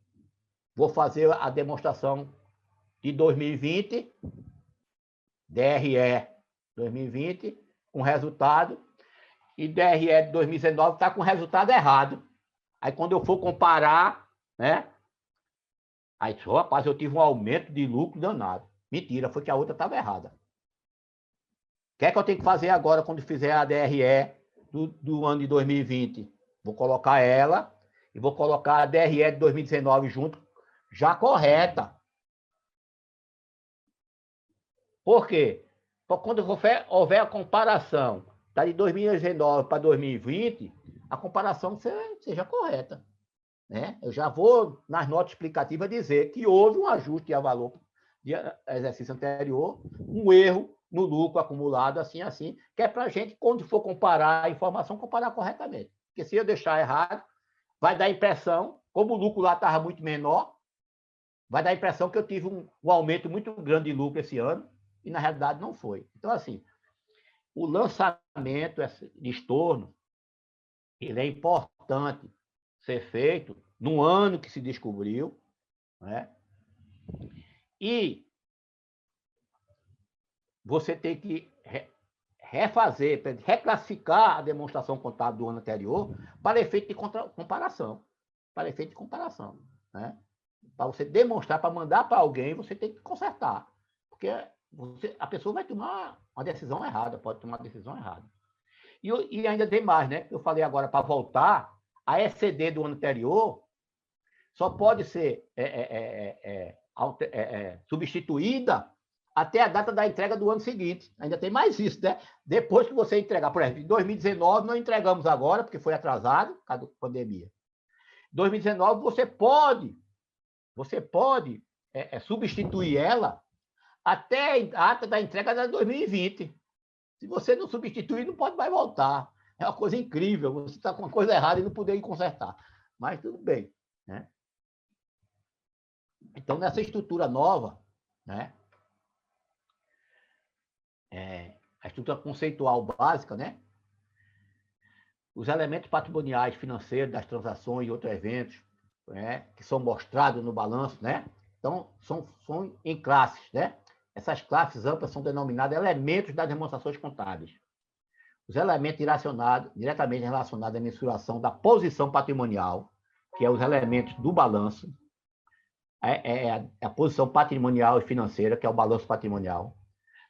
vou fazer a demonstração de 2020, DRE 2020, com resultado, e DRE de 2019 está com resultado errado. Aí, quando eu for comparar, aí, rapaz, eu tive um aumento de lucro danado. Mentira, foi que a outra estava errada. O que é que eu tenho que fazer agora quando fizer a DRE do ano de 2020? Vou colocar ela e vou colocar a DRE de 2019 junto, já correta. Por quê? Porque quando houver a comparação de 2019 para 2020, a comparação seja correta. Eu já vou, nas notas explicativas, dizer que houve um ajuste a valor de exercício anterior, um erro no lucro acumulado, assim, que é para a gente, quando for comparar a informação, comparar corretamente. Porque se eu deixar errado, vai dar a impressão, como o lucro lá estava muito menor, vai dar a impressão que eu tive um aumento muito grande de lucro esse ano, e na realidade não foi. Então, assim, o lançamento de estorno, ele é importante ser feito no ano que se descobriu, e você tem que refazer, reclassificar a demonstração contábil do ano anterior para efeito de comparação. Para efeito de comparação. Para você demonstrar, para mandar para alguém, você tem que consertar. Porque a pessoa vai tomar uma decisão errada, pode tomar uma decisão errada. E ainda tem mais, né? Eu falei agora para voltar, a ECD do ano anterior só pode ser substituída até a data da entrega do ano seguinte. Ainda tem mais isso, né? Depois que você entregar, por exemplo, em 2019, não entregamos agora, porque foi atrasado, por causa da pandemia. Em 2019, você pode substituir ela até a data da entrega de 2020. Se você não substituir, não pode mais voltar. É uma coisa incrível. Você está com uma coisa errada e não poder consertar. Mas tudo bem. Então, nessa estrutura nova, a estrutura conceitual básica, os elementos patrimoniais financeiros das transações e outros eventos, que são mostrados no balanço, então, são em classes, Essas classes amplas são denominadas elementos das demonstrações contábeis. Os elementos diretamente relacionados à mensuração da posição patrimonial, que é os elementos do balanço, a posição patrimonial e financeira, que é o balanço patrimonial,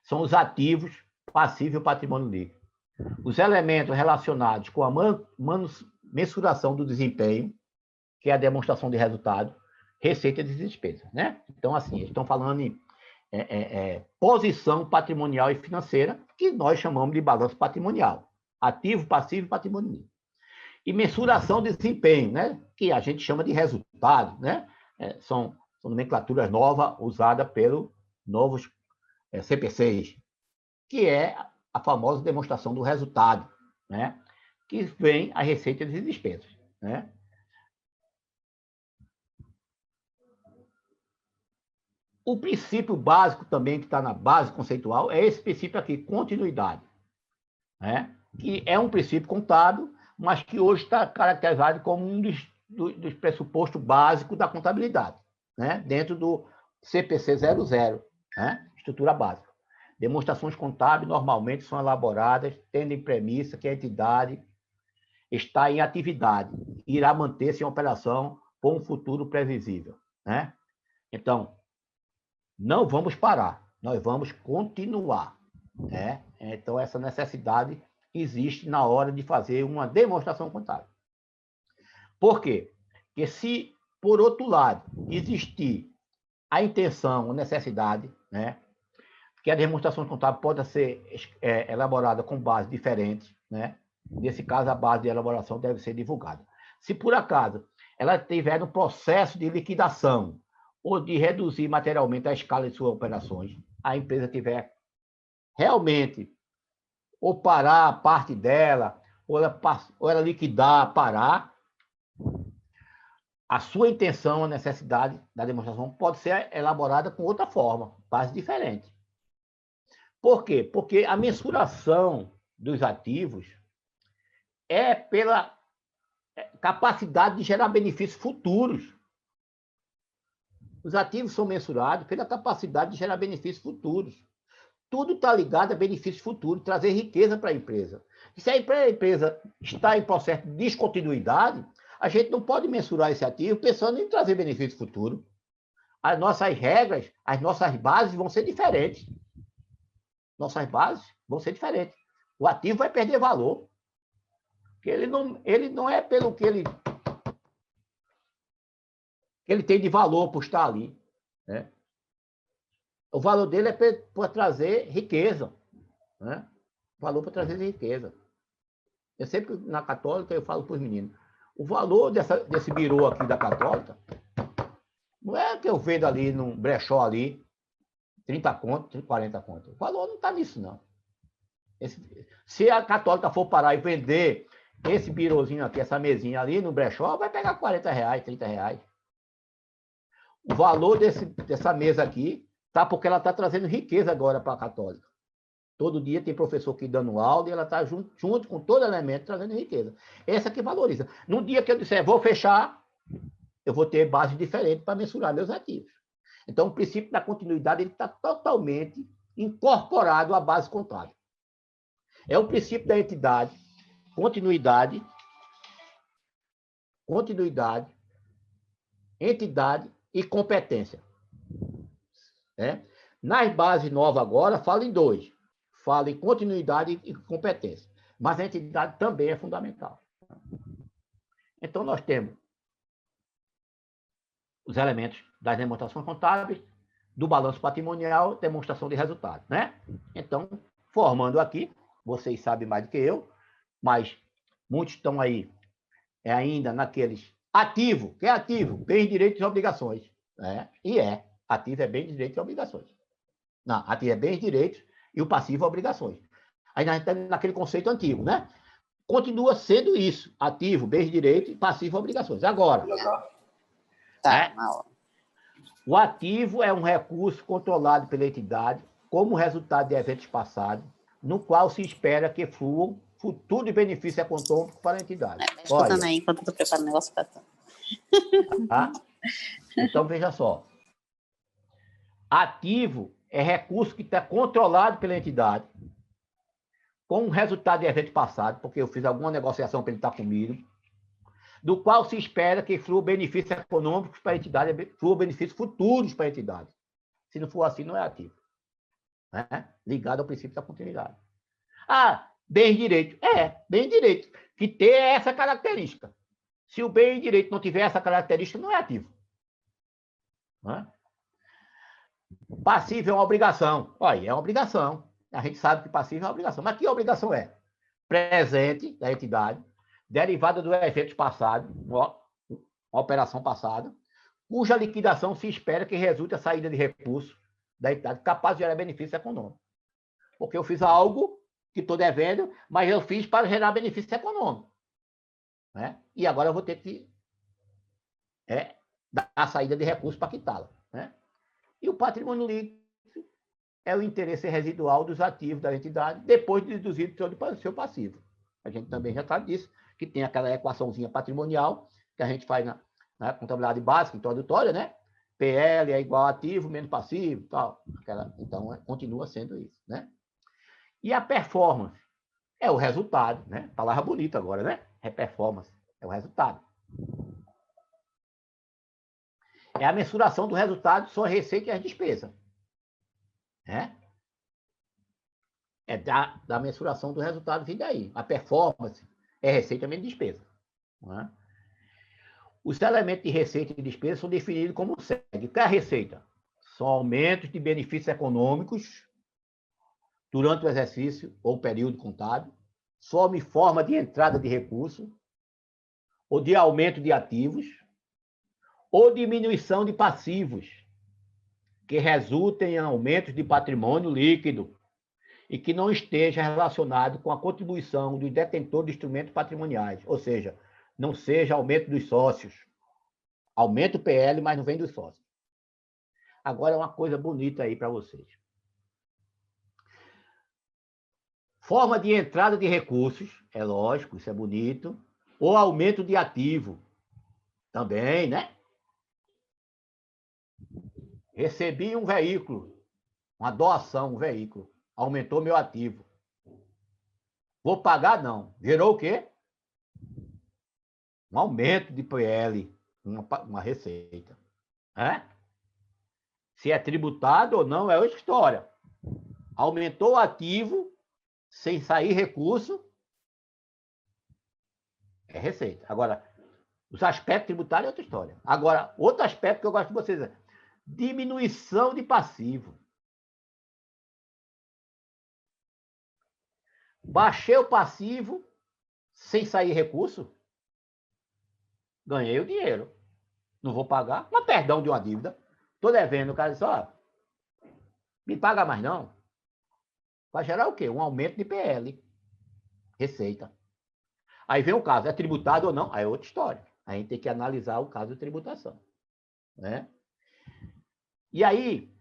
são os ativos, passivo e patrimônio líquido. Os elementos relacionados com a mensuração do desempenho, que é a demonstração de resultado, receita e despesa, Então, assim, eles estão falando posição patrimonial e financeira, que nós chamamos de balanço patrimonial. Ativo, passivo e patrimônio. E mensuração de desempenho, né? Que a gente chama de resultado, né? São nomenclaturas novas usadas pelos novos CPCs, que é a famosa demonstração do resultado, né? Que vem a receita e despesas, né? O princípio básico também, que está na base conceitual, é esse princípio aqui, continuidade, né? Que é um princípio contábil, mas que hoje está caracterizado como um dos pressupostos básicos da contabilidade, né? Dentro do CPC 00, né? Estrutura básica. Demonstrações contábeis normalmente são elaboradas tendo em premissa que a entidade está em atividade e irá manter-se em operação por um futuro previsível, né? Então, não vamos parar, nós vamos continuar, né? Então, essa necessidade existe na hora de fazer uma demonstração contábil. Por quê? Porque se, por outro lado, existir a intenção, a necessidade, né? Que a demonstração contábil pode ser elaborada com base diferente, né? Nesse caso, a base de elaboração deve ser divulgada. Se, por acaso, ela tiver um processo de liquidação ou de reduzir materialmente a escala de suas operações, a empresa tiver realmente ou parar a parte dela, ou ela liquidar, parar, a sua intenção, a necessidade da demonstração pode ser elaborada com outra forma, base diferente. Por quê? Porque a mensuração dos ativos é pela capacidade de gerar benefícios futuros. Os ativos são mensurados pela capacidade de gerar benefícios futuros. Tudo está ligado a benefícios futuros, trazer riqueza para a empresa. E se a empresa está em processo de descontinuidade, a gente não pode mensurar esse ativo pensando em trazer benefício futuro. As nossas regras, as nossas bases vão ser diferentes. Nossas bases vão ser diferentes. O ativo vai perder valor. Porque ele não é pelo que ele tem de valor por estar ali, né? O valor dele é para trazer riqueza, né? Valor para trazer riqueza. Eu sempre, na Católica, eu falo para os meninos, o valor desse birô aqui da Católica não é que eu vendo ali num brechó ali 30 conto, 40 conto. O valor não está nisso, não. Se a Católica for parar e vender esse birôzinho aqui, essa mesinha ali no brechó, vai pegar 40 reais, 30 reais. O valor dessa mesa aqui tá porque ela está trazendo riqueza agora para a Católica. Todo dia tem professor aqui dando aula e ela está junto com todo elemento trazendo riqueza. Essa que valoriza. No dia que eu disser, vou fechar, eu vou ter base diferente para mensurar meus ativos. Então, o princípio da continuidade está totalmente incorporado à base contábil. É o princípio da entidade, continuidade, entidade e competência. Né? Nas bases novas agora, fala em dois. Fala em continuidade e competência. Mas a entidade também é fundamental. Então, nós temos os elementos das demonstrações contábeis, do balanço patrimonial, demonstração de resultado, né? Então, formando aqui, vocês sabem mais do que eu, mas muitos estão aí ainda naqueles ativo, que é ativo, bens, direitos e obrigações, né? E ativo é bens, direitos e obrigações. Não, ativo é bens, direitos e o passivo é obrigações. Aí nós estamos naquele conceito antigo, né? Continua sendo isso, ativo, bens, direitos e passivo obrigações. Agora, tá, o ativo é um recurso controlado pela entidade como resultado de eventos passados, no qual se espera que fluam futuro de benefício econômico para a entidade. Escutando aí, enquanto eu estou preparando o negócio para tu. Tá? Então, veja só. Ativo é recurso que está controlado pela entidade, com resultado de evento passado, porque eu fiz alguma negociação para ele estar comigo, do qual se espera que flua benefícios econômicos para a entidade, flua benefícios futuros para a entidade. Se não for assim, não é ativo. Né? Ligado ao princípio da continuidade. Bem direito. Bem direito. Que tem essa característica. Se o bem direito não tiver essa característica, não é ativo. Né? Passivo é uma obrigação. Olha, é uma obrigação. A gente sabe que passivo é uma obrigação. Mas que obrigação é? Presente da entidade, derivada do efeito passado, uma operação passada, cuja liquidação se espera que resulte a saída de recursos da entidade capaz de gerar benefício econômico. Porque eu fiz algo que estou devendo, mas eu fiz para gerar benefício econômico. Né? E agora eu vou ter que dar a saída de recursos para quitá-la. Né? E o patrimônio líquido é o interesse residual dos ativos da entidade depois de deduzido todo o seu passivo. A gente também já sabe disso, que tem aquela equaçãozinha patrimonial que a gente faz na contabilidade básica, introdutória, né? PL é igual a ativo menos passivo, tal. Então, continua sendo isso, né? E a performance é o resultado, né? Palavra bonita agora, né? É performance, é o resultado. É a mensuração do resultado sobre a receita e as despesas. Né? É da mensuração do resultado vindo daí. A performance é receita menos despesa. Né? Os elementos de receita e despesa são definidos como segue. O que é a receita? São aumentos de benefícios econômicos durante o exercício ou período contábil, sob forma de entrada de recurso, ou de aumento de ativos, ou diminuição de passivos, que resultem em aumentos de patrimônio líquido e que não esteja relacionado com a contribuição do detentor de instrumentos patrimoniais, ou seja, não seja aumento dos sócios. Aumenta o PL, mas não vem dos sócios. Agora, uma coisa bonita aí para vocês. Forma de entrada de recursos, é lógico, isso é bonito, ou aumento de ativo, também, né? Recebi um veículo, uma doação, um veículo, aumentou meu ativo. Vou pagar? Não. Gerou o quê? Um aumento de PL, uma receita. É? Se é tributado ou não é outra história. Aumentou o ativo, sem sair recurso, é receita. Agora, os aspectos tributários é outra história. Agora, outro aspecto que eu gosto de vocês é diminuição de passivo. Baixei o passivo sem sair recurso, ganhei o dinheiro. Não vou pagar, mas perdão de uma dívida. Estou devendo, o cara disse, ó, me paga mais não. Vai gerar o quê? Um aumento de PL. Receita. Aí vem o caso, é tributado ou não? Aí é outra história. A gente tem que analisar o caso de tributação. Né? E aí,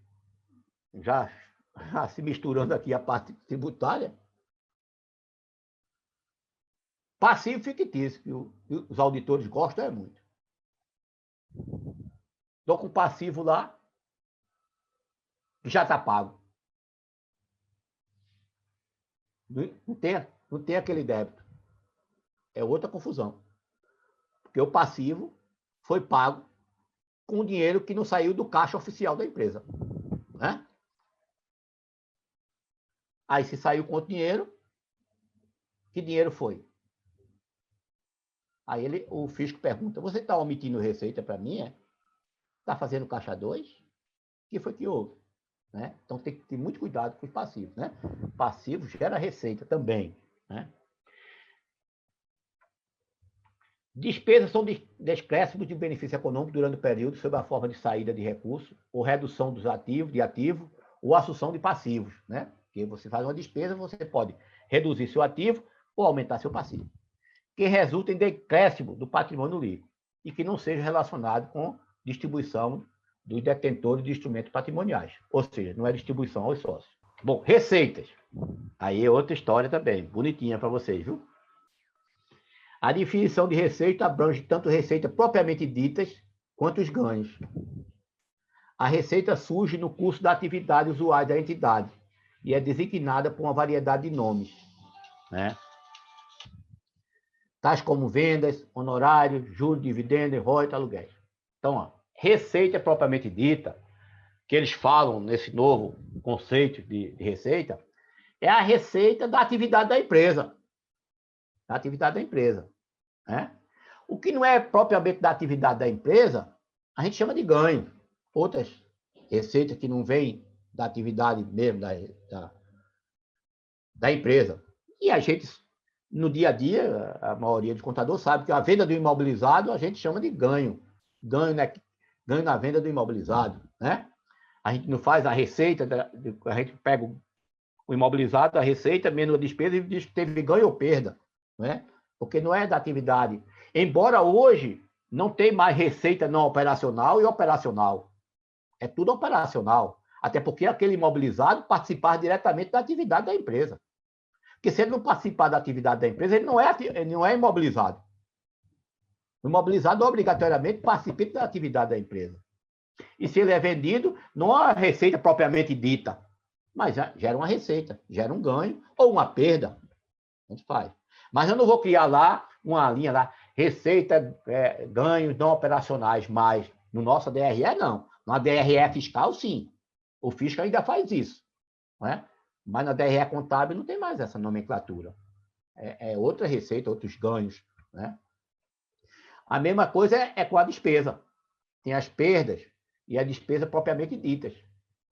já se misturando aqui a parte tributária, passivo fictício, que os auditores gostam é muito. Estou com o passivo lá, que já está pago. Não tem aquele débito. É outra confusão. Porque o passivo foi pago com o dinheiro que não saiu do caixa oficial da empresa. Né? Aí, se saiu com outro dinheiro, que dinheiro foi? Aí o fisco pergunta, você está omitindo receita para mim, é? Está fazendo caixa 2? O que foi que houve? Né? Então, tem que ter muito cuidado com os passivos. Né? Passivo gera receita também. Né? Despesas são decréscimos de benefício econômico durante o período sob a forma de saída de recursos ou redução dos ativos, de ativo, ou assunção de passivos. Né? Porque você faz uma despesa, você pode reduzir seu ativo ou aumentar seu passivo. Que resulta em decréscimo do patrimônio líquido e que não seja relacionado com distribuição dos detentores de instrumentos patrimoniais. Ou seja, não é distribuição aos sócios. Bom, receitas. Aí é outra história também, bonitinha para vocês, viu? A definição de receita abrange tanto receita propriamente ditas quanto os ganhos. A receita surge no curso da atividade usuária da entidade e é designada por uma variedade de nomes, né? Tais como vendas, honorários, juros, dividendos, royalties, aluguéis. Então, ó, receita propriamente dita, que eles falam nesse novo conceito de receita, é a receita da atividade da empresa. Da atividade da empresa. Né? O que não é propriamente da atividade da empresa, a gente chama de ganho. Outras receita que não vem da atividade mesmo da empresa. E a gente, no dia a dia, a maioria dos contadores sabe que a venda do imobilizado a gente chama de ganho. Ganho, né? Ganho na venda do imobilizado, né? A gente não faz a receita, a gente pega o imobilizado, a receita, menos a despesa e diz que teve ganho ou perda, né? Porque não é da atividade. Embora hoje não tem mais receita não operacional e operacional. É tudo operacional. Até porque aquele imobilizado participar diretamente da atividade da empresa. Porque se ele não participar da atividade da empresa, ele não é imobilizado. O imobilizado obrigatoriamente participa da atividade da empresa. E se ele é vendido, não há receita propriamente dita, mas gera uma receita, gera um ganho ou uma perda. A gente faz. Mas eu não vou criar lá uma linha lá, receita, ganhos não operacionais, mais no nosso DRE, não. Na DRE fiscal, sim. O fisco ainda faz isso. Não é? Mas na DRE contábil não tem mais essa nomenclatura. É outra receita, outros ganhos. Né? A mesma coisa é com a despesa. Tem as perdas e a despesa propriamente ditas.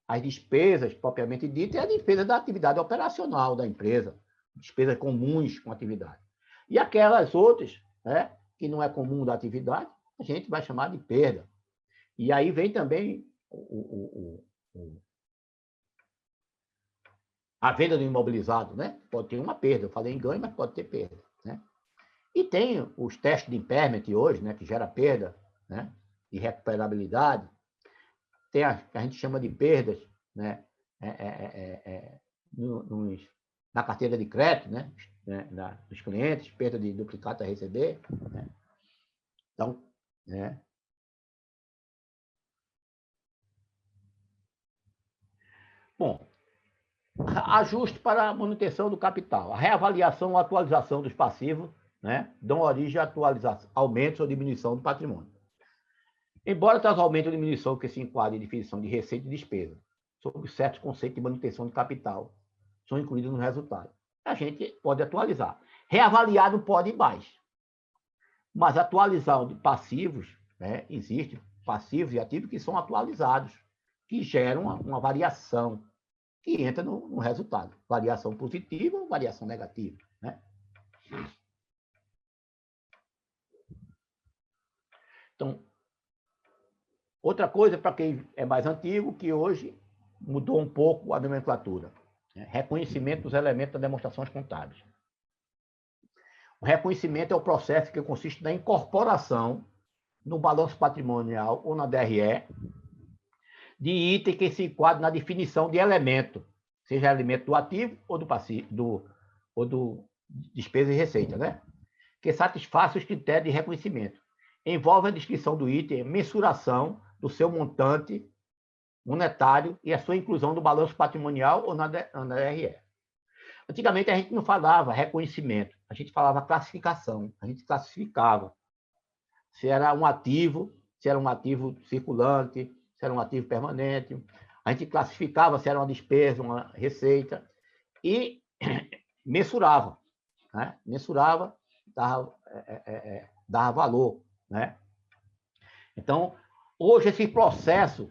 As despesas propriamente ditas é a despesa da atividade operacional da empresa, despesas comuns com a atividade. E aquelas outras, né, que não é comum da atividade, a gente vai chamar de perda. E aí vem também a venda do imobilizado, né? Pode ter uma perda, eu falei em ganho, mas pode ter perda. Né? E tem os testes de impairment hoje, né, que gera perda, né, de recuperabilidade. Tem a que a gente chama de perdas, né, na carteira de crédito, né, dos clientes, perda de duplicata a receber. Né? Então, né? Bom, ajuste para a manutenção do capital. A reavaliação ou atualização dos passivos, né, dão origem a atualização, aumentos ou diminuição do patrimônio. Embora tais aumentos ou diminuição que se enquadrem em definição de receita e despesa, sobre certos conceitos de manutenção de capital, são incluídos no resultado. A gente pode atualizar. Reavaliar não pode ir mais. Mas atualizar de passivos, né, existem passivos e ativos que são atualizados, que geram uma variação, que entra no resultado. Variação positiva ou variação negativa. Né? Então, outra coisa, para quem é mais antigo, que hoje mudou um pouco a nomenclatura. Né? Reconhecimento dos elementos das demonstrações contábeis. O reconhecimento é o processo que consiste na incorporação no balanço patrimonial ou na DRE de item que se enquadra na definição de elemento, seja elemento do ativo ou do passivo, ou do despesa e receita, né? Que satisfaça os critérios de reconhecimento. Envolve a descrição do item, mensuração do seu montante monetário e a sua inclusão no balanço patrimonial ou na DRE. Antigamente a gente não falava reconhecimento, a gente falava classificação, a gente classificava se era um ativo circulante, se era um ativo permanente, a gente classificava se era uma despesa, uma receita, e mensurava, né? Mensurava, dava valor. Né? Então, hoje esse processo,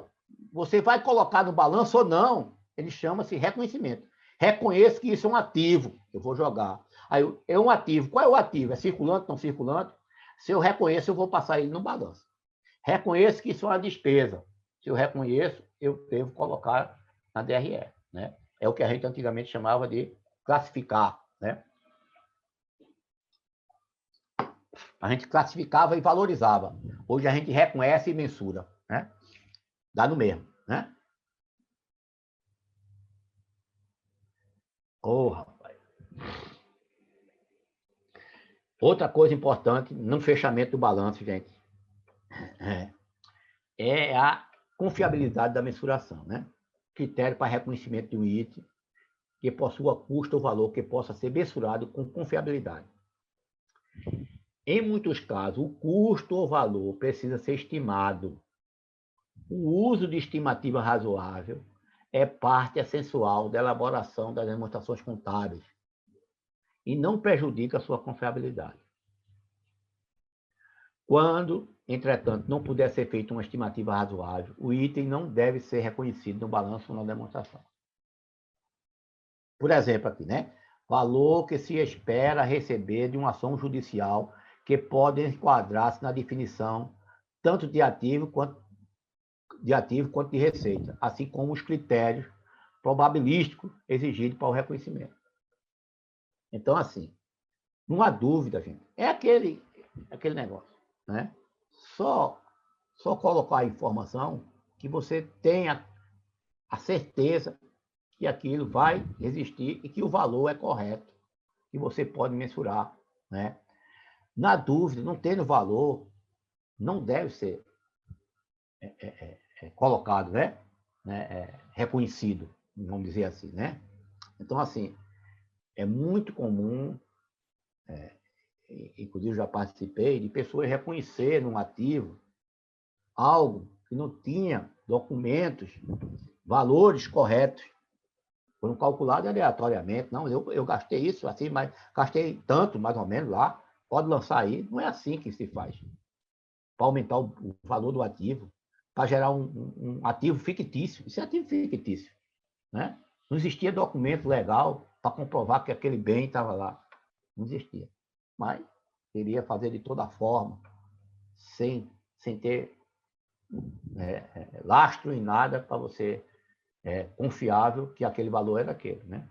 você vai colocar no balanço ou não, ele chama-se reconhecimento. Reconheço que isso é um ativo, eu vou jogar. Aí, é um ativo. Qual é o ativo? É circulante, não circulante? Se eu reconheço, eu vou passar ele no balanço. Reconheço que isso é uma despesa. Se eu reconheço, eu devo colocar na DRE. Né? É o que a gente antigamente chamava de classificar. Né? A gente classificava e valorizava. Hoje a gente reconhece e mensura. Né? Dá no mesmo. Né? Oh, rapaz. Outra coisa importante no fechamento do balanço, gente, é a confiabilidade da mensuração. Né? Critério para reconhecimento de um item que possua custo ou valor que possa ser mensurado com confiabilidade. Em muitos casos, o custo ou valor precisa ser estimado. O uso de estimativa razoável é parte essencial da elaboração das demonstrações contábeis e não prejudica a sua confiabilidade. Quando, entretanto, não puder ser feita uma estimativa razoável, o item não deve ser reconhecido no balanço ou na demonstração. Por exemplo, aqui, né? Valor que se espera receber de uma ação judicial que pode enquadrar-se na definição tanto de ativo quanto de receita, assim como os critérios probabilísticos exigidos para o reconhecimento. Então, assim, não há dúvida, gente. É aquele negócio, né? Só colocar a informação que você tenha a certeza que aquilo vai existir e que o valor é correto, que você pode mensurar, né? Na dúvida, não tendo valor, não deve ser colocado, né? Reconhecido, vamos dizer assim, né? Então, assim, é muito comum, inclusive já participei, de pessoas reconhecer num ativo algo que não tinha documentos, valores corretos, foram calculados aleatoriamente. Não, eu gastei isso assim, mas gastei tanto, mais ou menos, lá, pode lançar aí. Não é assim que se faz. Para aumentar o valor do ativo, para gerar um ativo fictício. Isso é ativo fictício, né? Não existia documento legal para comprovar que aquele bem estava lá. Não existia. Mas queria fazer de toda forma, sem ter lastro em nada para você confiável que aquele valor era aquele, né?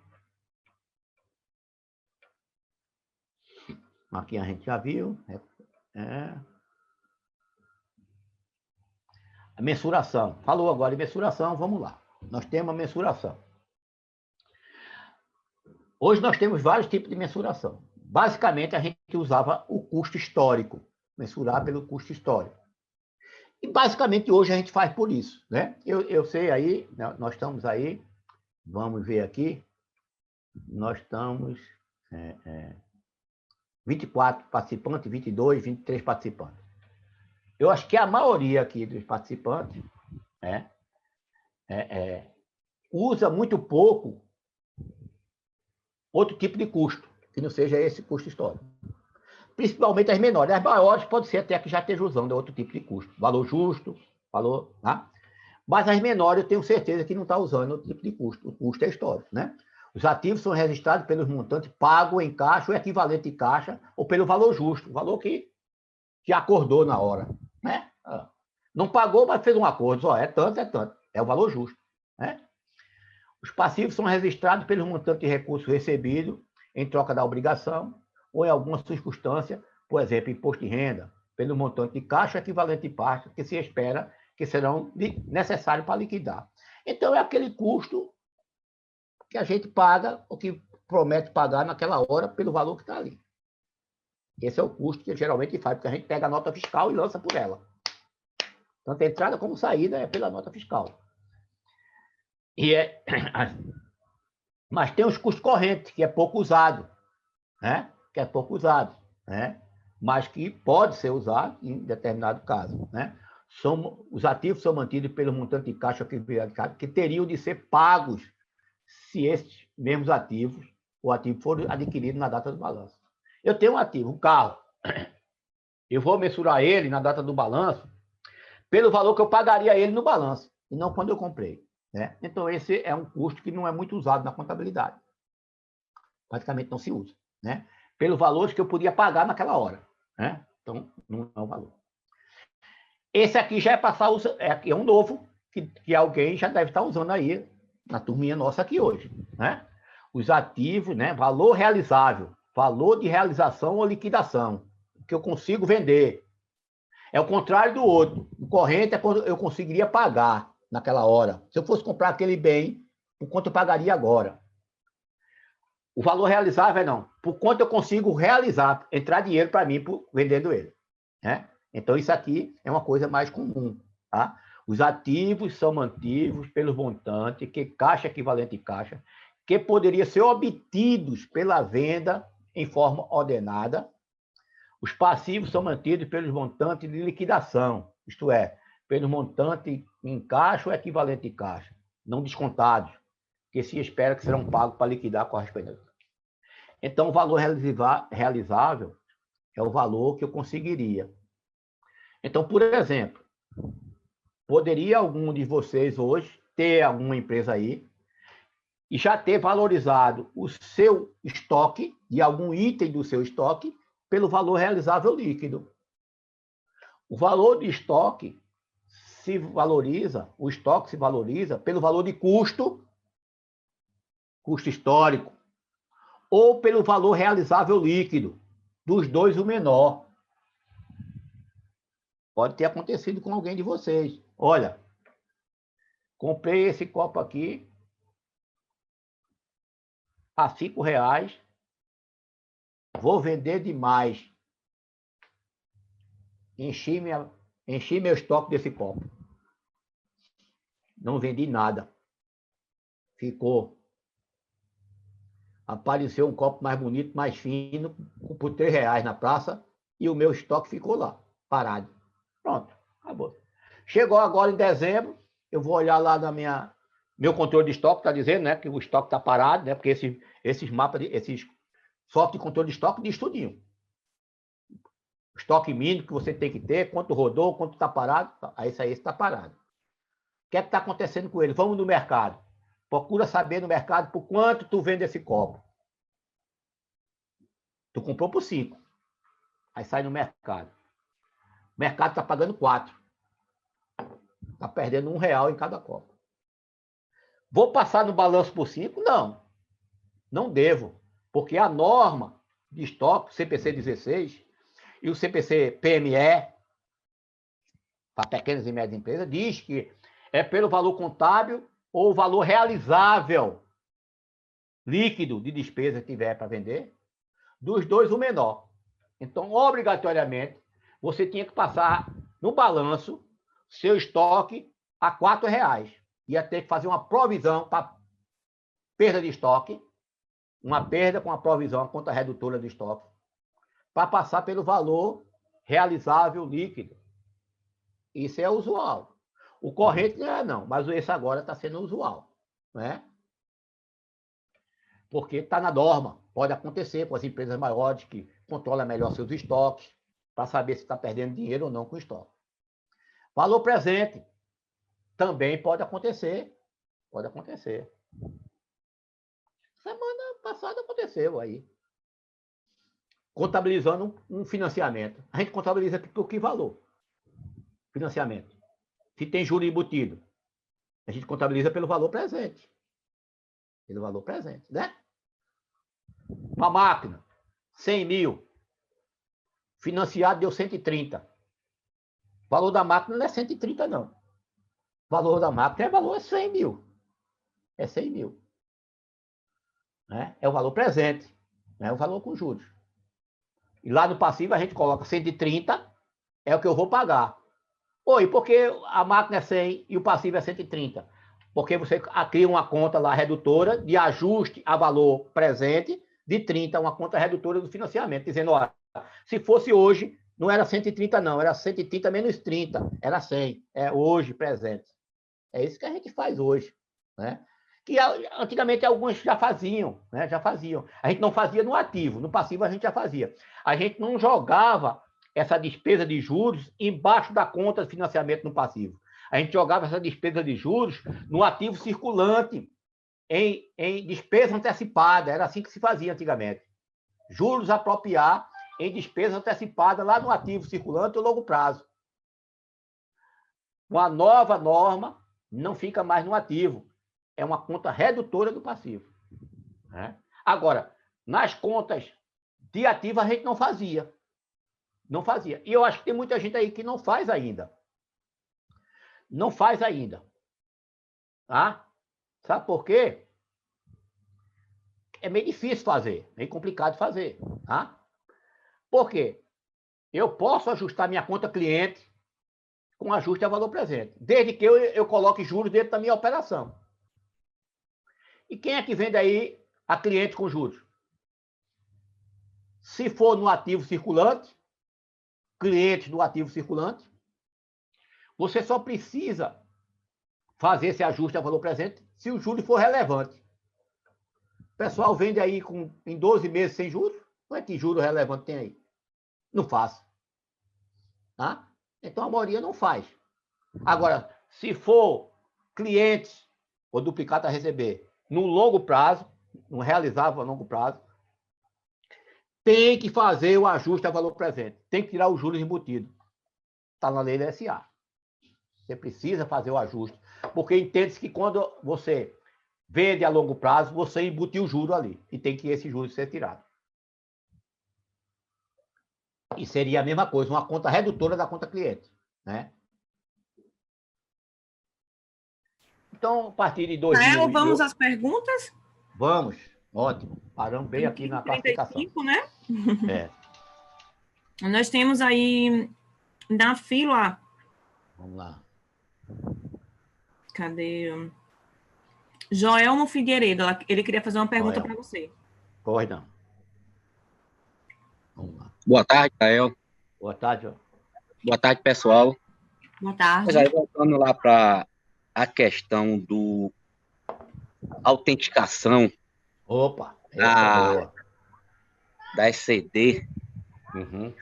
Aqui a gente já viu. A mensuração. Falou agora em mensuração, vamos lá. Nós temos a mensuração. Hoje nós temos vários tipos de mensuração. Basicamente, a gente usava o custo histórico, mensurar pelo custo histórico. E basicamente hoje a gente faz por isso, né? Eu sei aí, nós estamos aí, vamos ver aqui, nós estamos 24 participantes, 22, 23 participantes. Eu acho que a maioria aqui dos participantes usa muito pouco outro tipo de custo, que não seja esse custo histórico. Principalmente as menores. As maiores pode ser até que já esteja usando outro tipo de custo. Valor justo, valor... Tá? Mas as menores eu tenho certeza que não está usando outro tipo de custo. O custo é histórico, né? Os ativos são registrados pelos montantes pagos em caixa, ou equivalente em caixa, ou pelo valor justo, o valor que acordou na hora, né? Não pagou, mas fez um acordo. Só é tanto. É o valor justo, né? Os passivos são registrados pelos montantes de recursos recebidos em troca da obrigação, ou em alguma circunstância, por exemplo, imposto de renda, pelo montante de caixa equivalente em parte que se espera que serão necessários para liquidar. Então, é aquele custo que a gente paga, ou que promete pagar naquela hora, pelo valor que está ali. Esse é o custo que geralmente faz, porque a gente pega a nota fiscal e lança por ela. Tanto a entrada como saída é pela nota fiscal. Mas tem os custos correntes, que é pouco usado, né? Né? Mas que pode ser usado em determinado caso, né? Os ativos são mantidos pelo montante de caixa que teriam de ser pagos se esses mesmos ativos, o ativo for adquirido na data do balanço. Eu tenho um ativo, um carro, eu vou mensurar ele na data do balanço pelo valor que eu pagaria ele no balanço, e não quando eu comprei, né? Então, esse é um custo que não é muito usado na contabilidade. Praticamente não se usa, né? Pelo valor que eu podia pagar naquela hora, né? Então, não é o valor. Esse aqui já é um novo, que alguém já deve estar usando aí, na turminha nossa aqui hoje, né? Os ativos, né? Valor realizável, valor de realização ou liquidação, que eu consigo vender. É o contrário do outro. O corrente é quando eu conseguiria pagar naquela hora. Se eu fosse comprar aquele bem, por quanto eu pagaria agora? O valor realizável é não. Por quanto eu consigo realizar, entrar dinheiro para mim vendendo ele, né? Então, isso aqui é uma coisa mais comum, tá? Os ativos são mantidos pelo montante, que caixa equivalente em caixa, que poderia ser obtidos pela venda em forma ordenada. Os passivos são mantidos pelos montantes de liquidação, isto é, pelo montante em caixa ou equivalente em caixa, não descontados, que se espera que serão pagos para liquidar a correspondência. Então, o valor realizável é o valor que eu conseguiria Então, por exemplo, poderia algum de vocês hoje ter alguma empresa aí e já ter valorizado o seu estoque, de algum item do seu estoque, pelo valor realizável líquido. O valor de estoque se valoriza, o estoque se valoriza pelo valor de custo histórico, ou pelo valor realizável líquido. Dos dois, o menor. Pode ter acontecido com alguém de vocês. Olha, comprei esse copo aqui a R$5, vou vender demais. Enchi meu estoque desse copo. Não vendi nada. Ficou. Apareceu um copo mais bonito, mais fino, por R$3 na praça, e o meu estoque ficou lá, parado. Pronto, acabou. Chegou agora em dezembro, eu vou olhar lá na meu controle de estoque, está dizendo, né, que o estoque está parado, né, porque esses mapas, esses software de controle de estoque diz tudinho. O estoque mínimo que você tem que ter, quanto rodou, quanto está parado, aí isso aí está parado. O que é que está acontecendo com ele? Vamos no mercado. Procura saber no mercado por quanto tu vende esse copo. Tu comprou por 5. Aí sai no mercado. O mercado está pagando 4. Está perdendo R$1 em cada copo. Vou passar no balanço por 5? Não. Não devo. Porque a norma de estoque, CPC 16, e o CPC PME, para pequenas e médias empresas, diz que é pelo valor contábil ou valor realizável líquido de despesa que tiver para vender, dos dois o menor. Então, obrigatoriamente, você tinha que passar no balanço seu estoque a R$4. Ia ter que fazer uma provisão para perda de estoque, uma perda com a provisão, a conta redutora do estoque, para passar pelo valor realizável líquido. Isso é usual. O corrente não é, não, mas esse agora está sendo usual, né? Porque está na norma. Pode acontecer com as empresas maiores que controlam melhor seus estoques, para saber se está perdendo dinheiro ou não com o estoque. Valor presente também pode acontecer. Pode acontecer. Semana passada aconteceu aí. Contabilizando um financiamento. A gente contabiliza por que valor? Financiamento. Se tem juro embutido, a gente contabiliza pelo valor presente. Pelo valor presente, né? Uma máquina, 100 mil. Financiado deu 130. O valor da máquina não é 130, não. O valor da máquina é 100 mil. É 100 mil. Né? É o valor presente. Não é o valor com juros. E lá no passivo a gente coloca 130, é o que eu vou pagar. Oi, por que a máquina é 100 e o passivo é 130? Porque você cria uma conta lá redutora de ajuste a valor presente de 30, uma conta redutora do financiamento, dizendo, olha, se fosse hoje, não era 130 não, era 130 menos 30, era 100, é hoje presente. É isso que a gente faz hoje, né? Que antigamente alguns já faziam, né? Já faziam. A gente não fazia no ativo, no passivo a gente já fazia. A gente não jogava essa despesa de juros embaixo da conta de financiamento no passivo. A gente jogava essa despesa de juros no ativo circulante, em despesa antecipada. Era assim que se fazia antigamente. Juros apropriar em despesa antecipada lá no ativo circulante ou longo prazo. Uma nova norma não fica mais no ativo. É uma conta redutora do passivo. Né? Agora, nas contas de ativo a gente não fazia. Não fazia. E eu acho que tem muita gente aí que não faz ainda. Não faz ainda. Tá? Sabe por quê? É meio difícil fazer, meio complicado fazer. Tá? Por quê? Eu posso ajustar minha conta cliente com ajuste a valor presente, desde que eu coloque juros dentro da minha operação. E quem é que vende aí a cliente com juros? Se for no ativo circulante, clientes do ativo circulante, você só precisa fazer esse ajuste a valor presente se o juro for relevante. O pessoal vende aí em 12 meses sem juros? Não é que juro relevante tem aí? Não faço. Tá? Então, a maioria não faz. Agora, se for clientes ou duplicata a receber no longo prazo, não realizável a longo prazo, tem que fazer o ajuste a valor presente. Tem que tirar os juros embutidos. Está na lei da SA. Você precisa fazer o ajuste. Porque entende-se que quando você vende a longo prazo, você embutiu o juro ali. E tem que esse juro ser tirado. E seria a mesma coisa, uma conta redutora da conta cliente, né? Então, a partir de 2000... vamos às perguntas? Vamos, ótimo. Paramos bem aqui na classificação. 35, né? É. Nós temos aí na fila... Vamos lá. Cadê? Joelmo Figueiredo, ele queria fazer uma pergunta para você. Corre, não. Vamos lá. Boa tarde, Gael. Boa tarde, João. Boa tarde, pessoal. Boa tarde. Mas aí, voltando lá para a questão do autenticação Opa, boa. Da ECD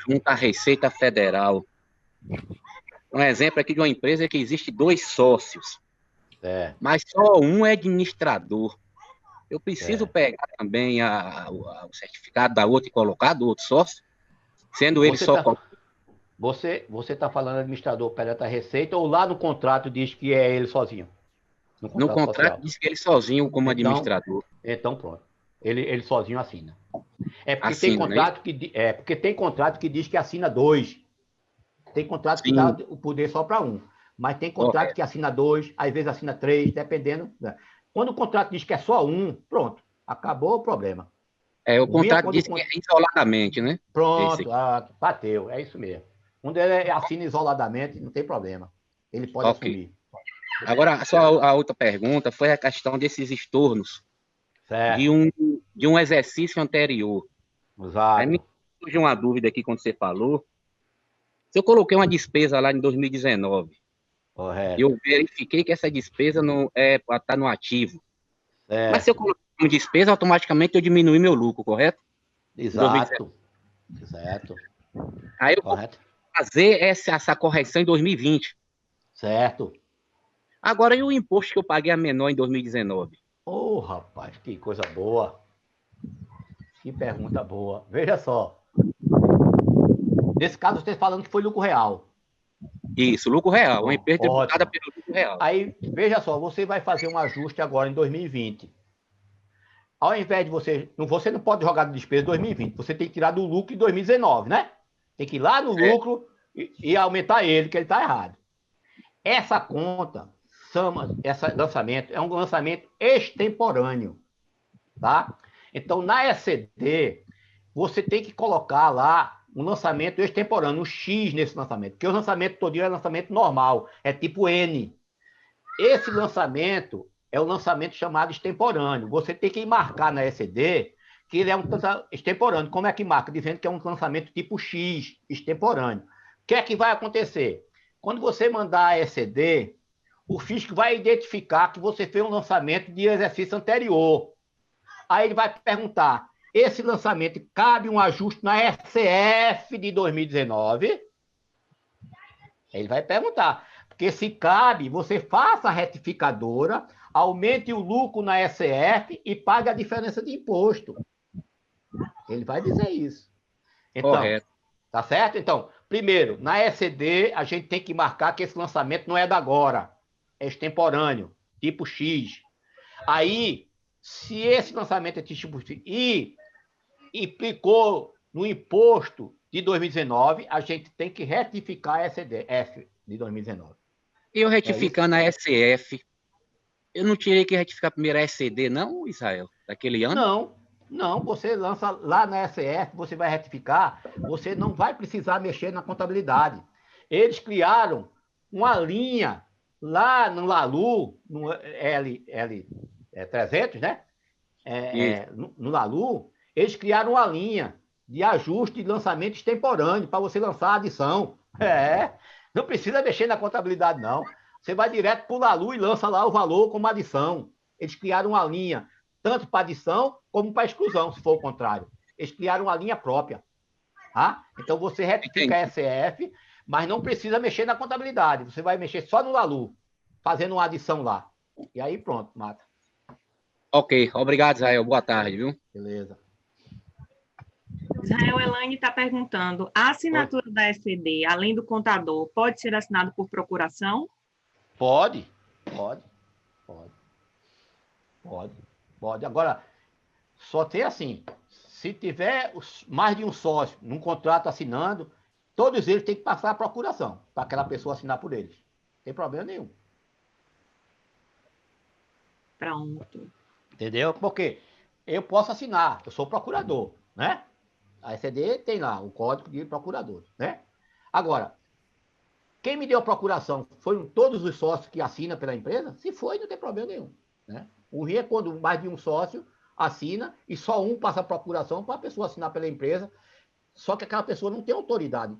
junto à Receita Federal. Um exemplo aqui de uma empresa que existe 2 sócios, mas só um é administrador. Eu preciso pegar também o certificado da outra e colocar do outro sócio, sendo ele só... Você está falando administrador perante a Receita ou lá no contrato diz que é ele sozinho? No contrato diz que ele sozinho como administrador. Então, pronto. Ele sozinho assina. É porque assina, tem contrato porque tem contrato que diz que assina 2. Tem contrato que dá o poder só para um. Mas tem contrato que assina 2, às vezes assina 3, dependendo. Quando o contrato diz que é só um, pronto. Acabou o problema. O contrato diz que é isoladamente, né? Pronto, bateu. É isso mesmo. Quando ele assina isoladamente, não tem problema. Ele pode assumir. Agora, só a outra pergunta foi a questão desses estornos de um exercício anterior. Exato. Aí me surgiu uma dúvida aqui quando você falou. Se eu coloquei uma despesa lá em 2019, correto, eu verifiquei que essa despesa não está no ativo. Mas se eu coloquei uma despesa, automaticamente eu diminui meu lucro, correto? Exato. Aí eu vou fazer essa correção em 2020. Certo. Agora, e o imposto que eu paguei a menor em 2019? Ô, rapaz, que coisa boa. Que pergunta boa. Veja só. Nesse caso, você está falando que foi lucro real. Isso, lucro real. Uma empresa tributada pelo lucro real. Aí, veja só, você vai fazer um ajuste agora em 2020. Ao invés de você não pode jogar de despesa em 2020. Você tem que tirar do lucro em 2019, né? Tem que ir lá no lucro e aumentar ele, que ele está errado. Essa conta, esse lançamento, é um lançamento extemporâneo, tá? Então, na ECD, você tem que colocar lá um lançamento extemporâneo, um X nesse lançamento, porque o lançamento todinho é lançamento normal, é tipo N. Esse lançamento é um lançamento chamado extemporâneo. Você tem que marcar na ECD que ele é um extemporâneo. Como é que marca? Dizendo que é um lançamento tipo X, extemporâneo. O que é que vai acontecer? Quando você mandar a ECD, o fisco vai identificar que você fez um lançamento de exercício anterior. Aí ele vai perguntar, esse lançamento cabe um ajuste na SF de 2019? Ele vai perguntar. Porque se cabe, você faça a retificadora, aumente o lucro na SF e pague a diferença de imposto. Ele vai dizer isso. Então, correto. Tá certo? Então, primeiro, na ECD, a gente tem que marcar que esse lançamento não é da agora. É extemporâneo, tipo X. Aí, se esse lançamento é tipo X e implicou no imposto de 2019, a gente tem que retificar a ECD-F de 2019. Eu retificando a SF, eu não tirei que retificar primeiro a ECD, não, Israel? Daquele ano? Não, você lança lá na SF, você vai retificar, você não vai precisar mexer na contabilidade. Eles criaram uma linha lá no Lalu, no L300, né? No Lalu, eles criaram uma linha de ajuste de lançamento extemporâneo para você lançar a adição. Não precisa mexer na contabilidade, não. Você vai direto para o Lalu e lança lá o valor como adição. Eles criaram uma linha tanto para adição como para exclusão, se for o contrário. Eles criaram uma linha própria. Tá? Então, você retifica a SF, Mas não precisa mexer na contabilidade. Você vai mexer só no Lalu, fazendo uma adição lá. E aí pronto, mata. Ok, obrigado, Israel. Boa tarde, viu? Beleza. Israel Elaine está perguntando, a assinatura da SCD, além do contador, pode ser assinado por procuração? Pode. Agora, só tem assim, se tiver mais de um sócio num contrato assinando, todos eles têm que passar a procuração, para aquela pessoa assinar por eles. Não tem problema nenhum. Pronto. Entendeu? Porque eu posso assinar, eu sou procurador, né? A SCD tem lá o código de procurador, né? Agora, quem me deu a procuração foram todos os sócios que assinam pela empresa? Se foi, não tem problema nenhum, né? O ruim é quando mais de um sócio assina e só um passa a procuração para a pessoa assinar pela empresa, só que aquela pessoa não tem autoridade,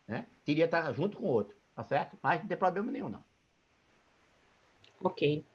né? Teria que estar junto com o outro, tá certo? Mas não tem problema nenhum, não. Ok.